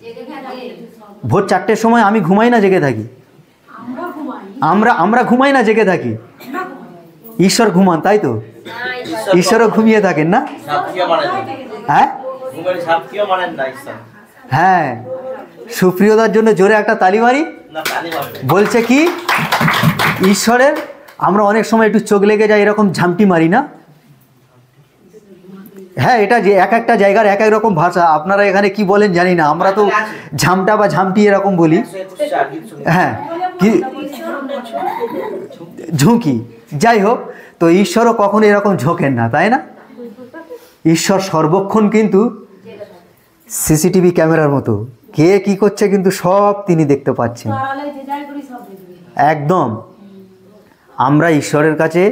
ভোর 4টের সময় আমি ঘুমাই না জেগে থাকি? আমরা ঘুমাই না জেগে থাকি? ঈশ্বর ঘুমান, তাই তো? ঈশ্বরও ঘুমিয়ে থাকেন না? হ্যাঁ হ্যাঁ, সুপ্রিয়তার জন্য জোরে একটা তালি মারি। বলছে কি ঈশ্বরের, আমরা অনেক সময় একটু চোখ লেগে যায় এরকম ঝামটি মারি না? হ্যাঁ, এটা যে এক একটা জায়গার এক এক রকম ভাষা, আপনারা এখানে কি বলেন জানি না, আমরা তো ঝামটা বা ঝামটি এরকম বলি। হ্যাঁ, কি ঝুঁকি, যাই হোক, তো ঈশ্বরও কখনো এরকম ঝোঁকেন না, তাই না? ঈশ্বর সর্বক্ষণ কিন্তু সিসিটিভি ক্যামেরার মতো, কে কি করছে কিন্তু সব তিনি দেখতে পাচ্ছেন একদম। আমরা ঈশ্বরের কাছে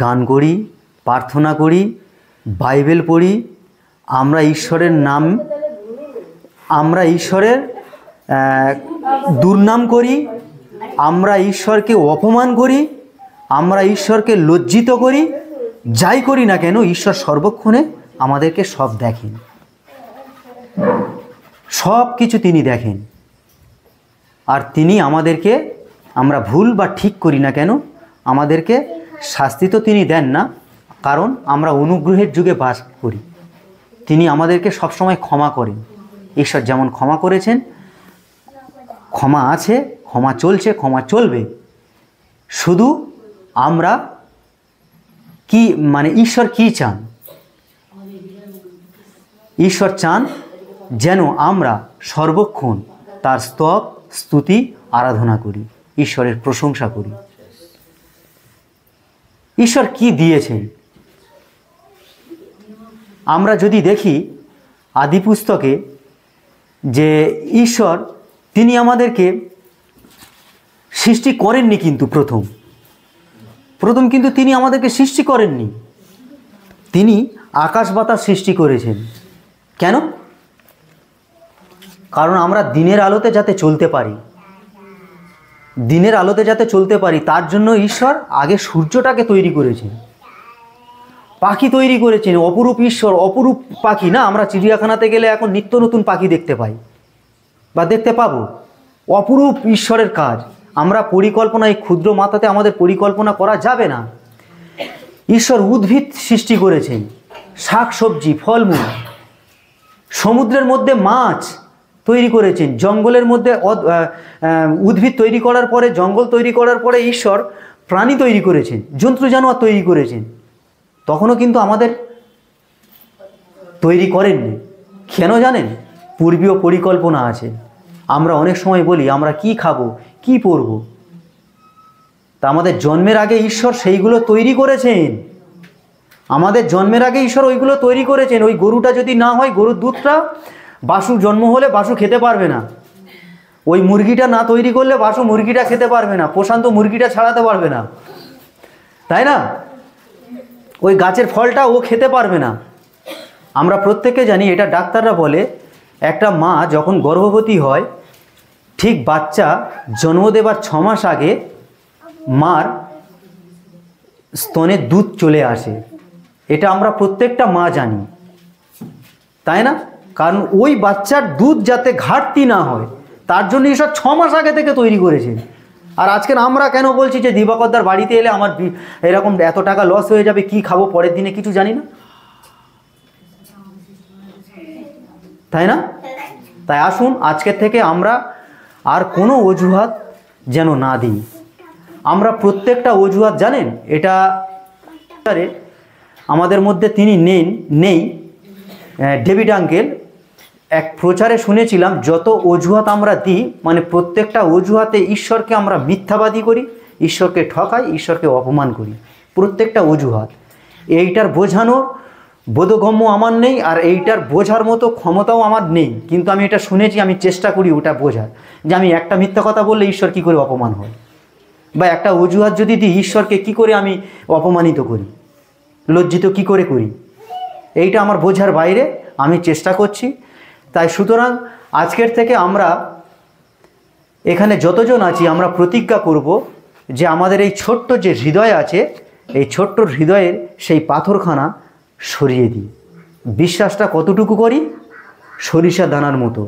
গান করি, প্রার্থনা করি, বাইবেল পড়ি, আমরা ঈশ্বরের নাম, আমরা ঈশ্বরের দুর্নাম করি, আমরা ঈশ্বরকে অপমান করি, আমরা ঈশ্বরকে লজ্জিত করি, যাই করি না কেন ঈশ্বর সর্বক্ষণে আমাদেরকে সব দেখেন, সব কিছু তিনি দেখেন। আর তিনি আমাদেরকে, আমরা ভুল বা ঠিক করি না কেন, আমাদেরকে শাস্তি তো তিনি দেন না, কারণ আমরা অনুগ্রহের যুগে বাস করি। তিনি আমাদেরকে সবসময় ক্ষমা করেন। ঈশ্বর যেমন ক্ষমা করেছেন, ক্ষমা আছে, ক্ষমা চলছে, ক্ষমা চলবে। শুধু আমরা কি মানে ঈশ্বর কি চান? ঈশ্বর চান যেন আমরা সর্বক্ষণ তার স্তব, স্তুতি, আরাধনা করি, ঈশ্বরের প্রশংসা করি। ঈশ্বর কি দিয়েছেন আমরা যদি দেখি আদি পুস্তকে, যে ঈশ্বর তিনি আমাদেরকে সৃষ্টি করেননি, কিন্তু প্রথম কিন্তু তিনি আমাদেরকে সৃষ্টি করেননি। তিনি আকাশ বাতাস সৃষ্টি করেছেন। কেন? কারণ আমরা দিনের আলোতে যাতে চলতে পারি, দিনের আলোতে যাতে চলতে পারি, তার জন্য ঈশ্বর আগে সূর্যটাকে তৈরি করেছেন, পাখি তৈরি করেছেন। অপরূপ ঈশ্বর, অপরূপ পাখি না? আমরা চিড়িয়াখানাতে গেলে এখন নিত্য নতুন পাখি দেখতে পাই বা দেখতে পাবো। অপরূপ ঈশ্বরের কাজ। আমরা পরিকল্পনা, এই ক্ষুদ্র মাথাতে আমাদের পরিকল্পনা করা যাবে না। ঈশ্বর উদ্ভিদ সৃষ্টি করেছেন, শাক সবজি, ফলমূল, সমুদ্রের মধ্যে মাছ তৈরি করেছেন, জঙ্গলের মধ্যে উদ্ভিদ তৈরি করার পরে, জঙ্গল তৈরি করার পরে ঈশ্বর প্রাণী তৈরি করেছেন, জন্তু জানোয়ার তৈরি করেছেন। তখনও কিন্তু আমাদের তৈরি করেননি। কেন জানেন? পূর্বীয় পরিকল্পনা আছে। আমরা অনেক সময় বলি আমরা কি খাবো, কি পরবো, তা আমাদের জন্মের আগে ঈশ্বর সেইগুলো তৈরি করেছেন। আমাদের জন্মের আগে ঈশ্বর ওইগুলো তৈরি করেছেন। ওই গরুটা যদি না হয়, গরুর দুধটা, বাসু জন্ম হলে বাসু খেতে পারবে না। ওই মুরগিটা না তৈরি করলে বাসু মুরগিটা খেতে পারবে না, প্রশান্ত মুরগিটা ছাড়াতে পারবে না, তাই না? ওই গাছের ফলটা ও খেতে পারবে না। আমরা প্রত্যেকে জানি, এটা ডাক্তাররা বলে একটা মা যখন গর্ভবতী হয়, ঠিক বাচ্চা জন্ম দেবার 6 মাস আগে মার স্তনে দুধ চলে আসে। এটা আমরা প্রত্যেকটা মা জানি, তাই না? কারণ ওই বাচ্চার দুধ যাতে ঘাটতি না হয় তার জন্য এসব 6 মাস আগে থেকে তৈরি করেছে। আর আজকের আমরা কেন বলছি যে দিবাকরদার বাড়িতে এলে আমার এরকম এত টাকা লস হয়ে যাবে, কি খাবো পরের দিনে কিছু জানি না, তাই না? তাই আসুন আজকের থেকে আমরা আর কোনো অজুহাত যেন না দিই। আমরা প্রত্যেকটা অজুহাত জানেন, এটা আমাদের মধ্যে তিনি নেই ডেভিড আঙ্কেল এক প্রচারে শুনেছিলাম, যত অজুহাত আমরা দিই মানে প্রত্যেকটা অজুহাতে ঈশ্বরকে আমরা মিথ্যাবাদী করি, ঈশ্বরকে ঠকাই, ঈশ্বরকে অপমান করি। প্রত্যেকটা অজুহাত এইটার বোঝানোর বোধগম্য আমার নেই, আর এইটার বোঝার মতো ক্ষমতাও আমার নেই, কিন্তু আমি এটা শুনেছি, আমি চেষ্টা করি ওটা বোঝার, যে আমি একটা মিথ্যা কথা বললে ঈশ্বর কী করে অপমান হয়, বা একটা অজুহাত যদি দিই ঈশ্বরকে কি করে আমি অপমানিত করি, লজ্জিত কি করে করি, এইটা আমার বোঝার বাইরে, আমি চেষ্টা করছি। তাই সুতরাং আজকের থেকে আমরা এখানে যতজন আছি আমরা প্রতিজ্ঞা করব যে আমাদের এই ছোট্ট যে হৃদয় আছে, এই ছোট্ট হৃদয়ের সেই পাথরখানা সরিয়ে দিই। বিশ্বাসটা কতটুকু করি? সরিষা দানার মতো।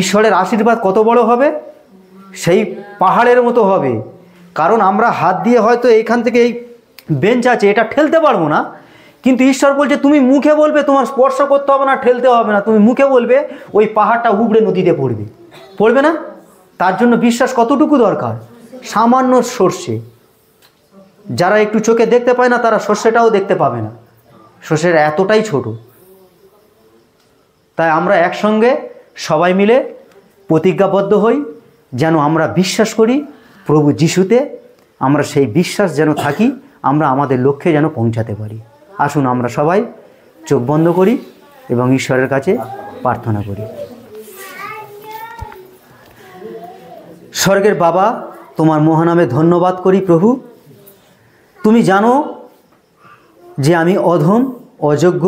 ঈশ্বরের আশীর্বাদ কত বড় হবে? সেই পাহাড়ের মতো হবে। কারণ আমরা হাত দিয়ে হয়তো এইখান থেকে এই বেঞ্চ আছে এটা ঠেলতে পারবো না, কিন্তু ঈশ্বর বলছে তুমি মুখে বলবে, তোমার স্পর্শ করতে হবে না, ঠেলতে হবে না, তুমি মুখে বলবে, ওই পাহাড়টা উবড়ে নদীতে পড়বে না? তার জন্য বিশ্বাস কতটুকু দরকার? সামান্য সর্ষে, যারা একটু চোখে দেখতে পায় না তারা সর্ষেটাও দেখতে পাবে না, সর্ষের এতটাই ছোট। তাই আমরা একসঙ্গে সবাই মিলে প্রতিজ্ঞাবদ্ধ হই, যেন আমরা বিশ্বাস করি প্রভু যিশুতে, আমরা সেই বিশ্বাস যেন থাকি, আমরা আমাদের লক্ষ্যে যেন পৌঁছাতে পারি। আসুন আমরা সবাই চোখ বন্ধ করি এবং ঈশ্বরের কাছে প্রার্থনা করি। স্বর্গের বাবা, তোমার মহানামে ধন্যবাদ করি প্রভু। তুমি জানো যে আমি অধম, অযোগ্য,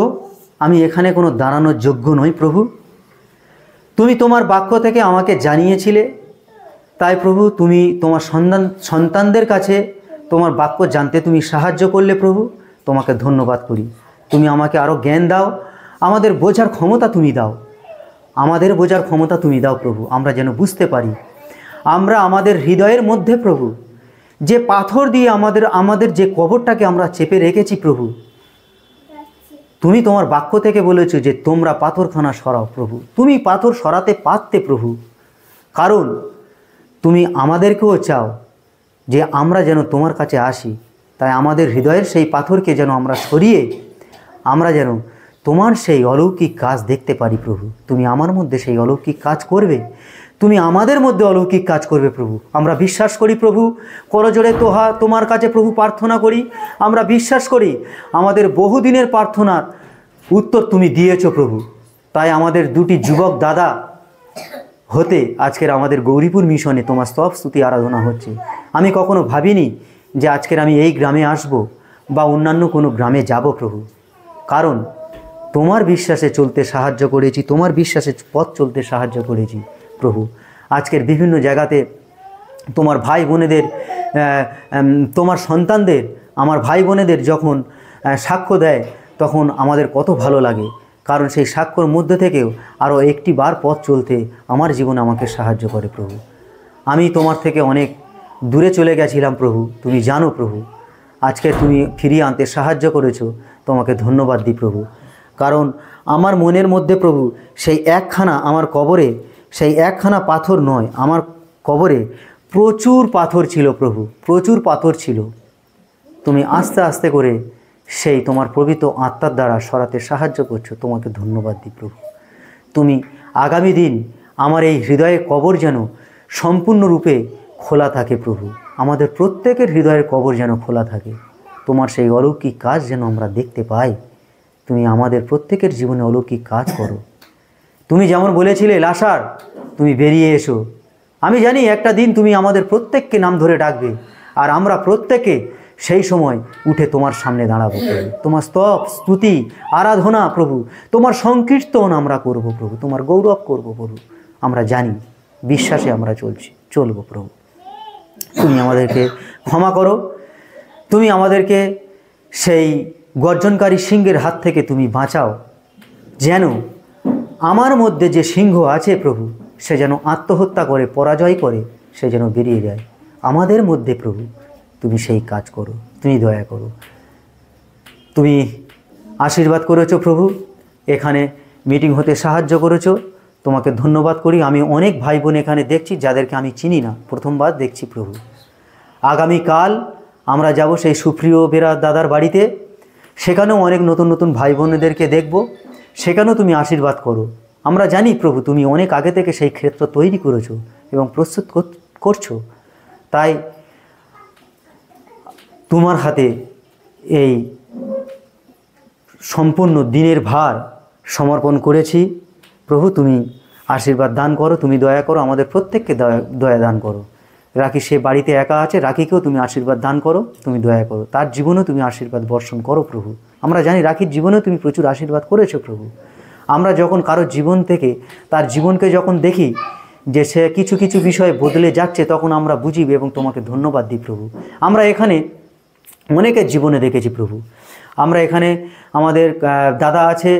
আমি এখানে কোনো দাঁড়ানোর যোগ্য নই প্রভু। তুমি তোমার বাক্য থেকে আমাকে জানিয়েছিলে, তাই প্রভু তুমি তোমার সন্তানদের কাছে তোমার বাক্য জানতে তুমি সাহায্য করলে প্রভু, তোমাকে ধন্যবাদ করি। তুমি আমাকে আরও জ্ঞান দাও, আমাদের বোঝার ক্ষমতা তুমি দাও, আমাদের বোঝার ক্ষমতা তুমি দাও প্রভু, আমরা যেন বুঝতে পারি আমরা আমাদের হৃদয়ের মধ্যে প্রভু যে পাথর দিয়ে আমাদের যে কবরটাকে আমরা চেপে রেখেছি প্রভু, তুমি তোমার বাক্য থেকে বলেছো যে তোমরা পাথরখানা সরাও প্রভু। তুমি পাথর সরাতে পারতে প্রভু, কারণ তুমি আমাদেরকেও চাও যে আমরা যেন তোমার কাছে আসি। তাই আমাদের হৃদয়ের সেই পাথরকে যেন আমরা সরিয়ে আমরা যেন তোমার সেই অলৌকিক কাজ দেখতে পারি প্রভু। তুমি আমার মধ্যে সেই অলৌকিক কাজ করবে, তুমি আমাদের মধ্যে অলৌকিক কাজ করবে প্রভু। আমরা বিশ্বাস করি প্রভু, করজোড়ে তোমার কাছে প্রভু প্রার্থনা করি, আমরা বিশ্বাস করি আমাদের বহুদিনের প্রার্থনার উত্তর তুমি দিয়েছো প্রভু। তাই আমাদের দুটি যুবক দাদা হতে আজকের আমাদের গৌরীপুর মিশনে তোমার স্তব স্তুতি আরাধনা হচ্ছে। আমি কখনো ভাবিনি যে আজকের আমি এই গ্রামে আসব বা অন্যান্য কোনো গ্রামে যাব প্রভু, কারণ তোমার বিশ্বাসে চলতে সাহায্য করেছি, তোমার বিশ্বাসে পথ চলতে সাহায্য করেছি প্রভু। আজকের বিভিন্ন জায়গাতে তোমার ভাই বোনেদের, তোমার সন্তানদের, আমার ভাই বোনেদের যখন সাক্ষ্য দেয় তখন আমাদের কত ভালো লাগে, কারণ সেই সাক্ষ্যর মধ্যে থেকেও আরও একটি বার পথ চলতে আমার জীবনে আমাকে সাহায্য করে প্রভু। আমি তোমার থেকে অনেক দূরে চলে গেছিলাম প্রভু, তুমি জানো প্রভু, আজকে তুমি ফিরিয়ে আনতে সাহায্য করেছো, তোমাকে ধন্যবাদ দিই প্রভু। কারণ আমার মনের মধ্যে প্রভু সেই একখানা আমার কবরে, সেই একখানা পাথর নয়, আমার কবরে প্রচুর পাথর ছিল প্রভু, প্রচুর পাথর ছিল। তুমি আস্তে আস্তে করে সেই তোমার পবিত্র আত্মার দ্বারা সরাতে সাহায্য করছো, তোমাকে ধন্যবাদ দিই প্রভু। তুমি আগামী দিন আমার এই হৃদয়ের কবর যেন সম্পূর্ণরূপে খোলা থাকে প্রভু, আমাদের প্রত্যেকের হৃদয়ের কবর যেন খোলা থাকে, তোমার সেই অলৌকিক কাজ যেন আমরা দেখতে পাই। তুমি আমাদের প্রত্যেকের জীবনে অলৌকিক কাজ করো। তুমি যেমন বলেছিলে লাসার তুমি বেরিয়ে এসো, আমি জানি একটা দিন তুমি আমাদের প্রত্যেককে নাম ধরে ডাকবে, আর আমরা প্রত্যেকে সেই সময় উঠে তোমার সামনে দাঁড়াবো প্রভু। তোমার স্তব স্তুতি আরাধনা প্রভু, তোমার সংকীর্তন আমরা করব প্রভু, তোমার গৌরব করব প্রভু। আমরা জানি, বিশ্বাসে আমরা চলবো প্রভু। তুমি আমাদেরকে ক্ষমা করো, তুমি আমাদেরকে সেই গর্জনকারী সিংহের হাত থেকে তুমি বাঁচাও, যেন আমার মধ্যে যে সিংহ আছে প্রভু, সে যেন আত্মহত্যা করে পরাজয় করে সে যেন বেরিয়ে যায়। আমাদের মধ্যে প্রভু তুমি সেই কাজ করো, তুমি দয়া করো। তুমি আশীর্বাদ করেছো প্রভু, এখানে মিটিং হতে সাহায্য করেছো, তোমাকে ধন্যবাদ করি। আমি অনেক ভাই বোন এখানে দেখছি যাদেরকে আমি চিনি না, প্রথমবার দেখছি প্রভু। আগামীকাল আমরা যাব সেই সুপ্রিয় বেরা দাদার বাড়িতে, সেখানেও অনেক নতুন নতুন ভাই বোনেদেরকে দেখব, সেখানেও তুমি আশীর্বাদ করো। আমরা জানি প্রভু তুমি অনেক আগে থেকে সেই ক্ষেত্র তৈরি করেছো এবং প্রস্তুত করছো, তাই তোমার হাতে এই সম্পূর্ণ দিনের ভার সমর্পণ করেছি প্রভু। তুমি আশীর্বাদ দান করো, তুমি দয়া করো, আমাদের প্রত্যেককে দয়া দান করো। রাখি সে বাড়িতে একা আছে, রাখিকেও তুমি আশীর্বাদ দান করো, তুমি দয়া করো, তার জীবনেও তুমি আশীর্বাদ বর্ষণ করো প্রভু। আমরা জানি রাখির জীবনেও তুমি প্রচুর আশীর্বাদ করেছো প্রভু। আমরা যখন কারো জীবন থেকে তার জীবনকে যখন দেখি যে সে কিছু কিছু বিষয়ে বদলে যাচ্ছে, তখন আমরা বুঝি এবং তোমাকে ধন্যবাদ দিই প্রভু। আমরা এখানে অনেকের জীবনে দেখেছি প্রভু। আমরা এখানে আমাদের দাদা আছে,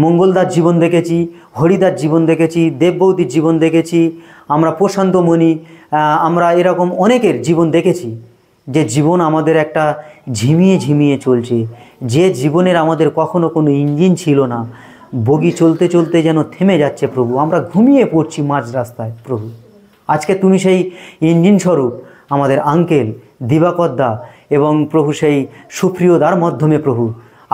মঙ্গলদার জীবন দেখেছি, হরিদার জীবন দেখেছি, দেববৌদির জীবন দেখেছি, আমরা প্রশান্তমণি, আমরা এরকম অনেকের জীবন দেখেছি যে জীবন আমাদের একটা ঝিমিয়ে ঝিমিয়ে চলছে, যে জীবনের আমাদের কখনো কোনো ইঞ্জিন ছিল না, বগি চলতে চলতে যেন থেমে যাচ্ছে প্রভু, আমরা ঘুমিয়ে পড়ছি মাঝ রাস্তায় প্রভু। আজকে তুমি সেই ইঞ্জিন স্বরূপ আমাদের আঙ্কেল দিবাকরদা এবং প্রভু সেই সুপ্রিয়দার মাধ্যমে প্রভু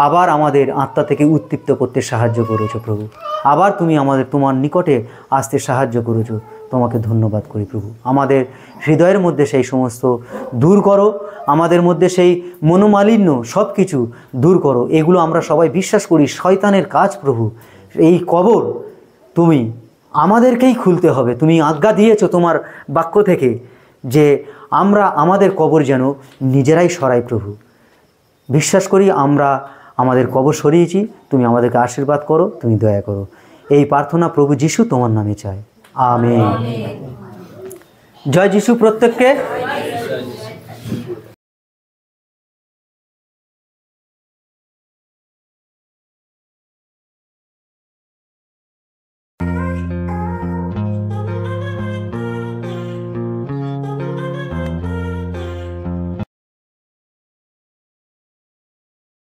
আবার আমাদের আত্মা থেকে উদ্দীপ্ত করতে সাহায্য করেছো প্রভু। আবার তুমি আমাদের তোমার নিকটে আসতে সাহায্য করেছো, তোমাকে ধন্যবাদ করি প্রভু। আমাদের হৃদয়ের মধ্যে সেই সমস্ত দূর করো, আমাদের মধ্যে সেই মনোমালিন্য সব কিছু দূর করো। এগুলো আমরা সবাই বিশ্বাস করি শয়তানের কাজ প্রভু। এই কবর তুমি আমাদেরকেই খুলতে হবে, তুমি আজ্ঞা দিয়েছো তোমার বাক্য থেকে যে আমরা আমাদের কবর যেন নিজেরাই সরাই প্রভু। বিশ্বাস করি আমরা আমাদের কবর সরিয়েছি, তুমি আমাদেরকে আশীর্বাদ করো, তুমি দয়া করো। এই প্রার্থনা প্রভু যিশু তোমার নামে চাই, আমেন। জয় যিশু প্রত্যেককে।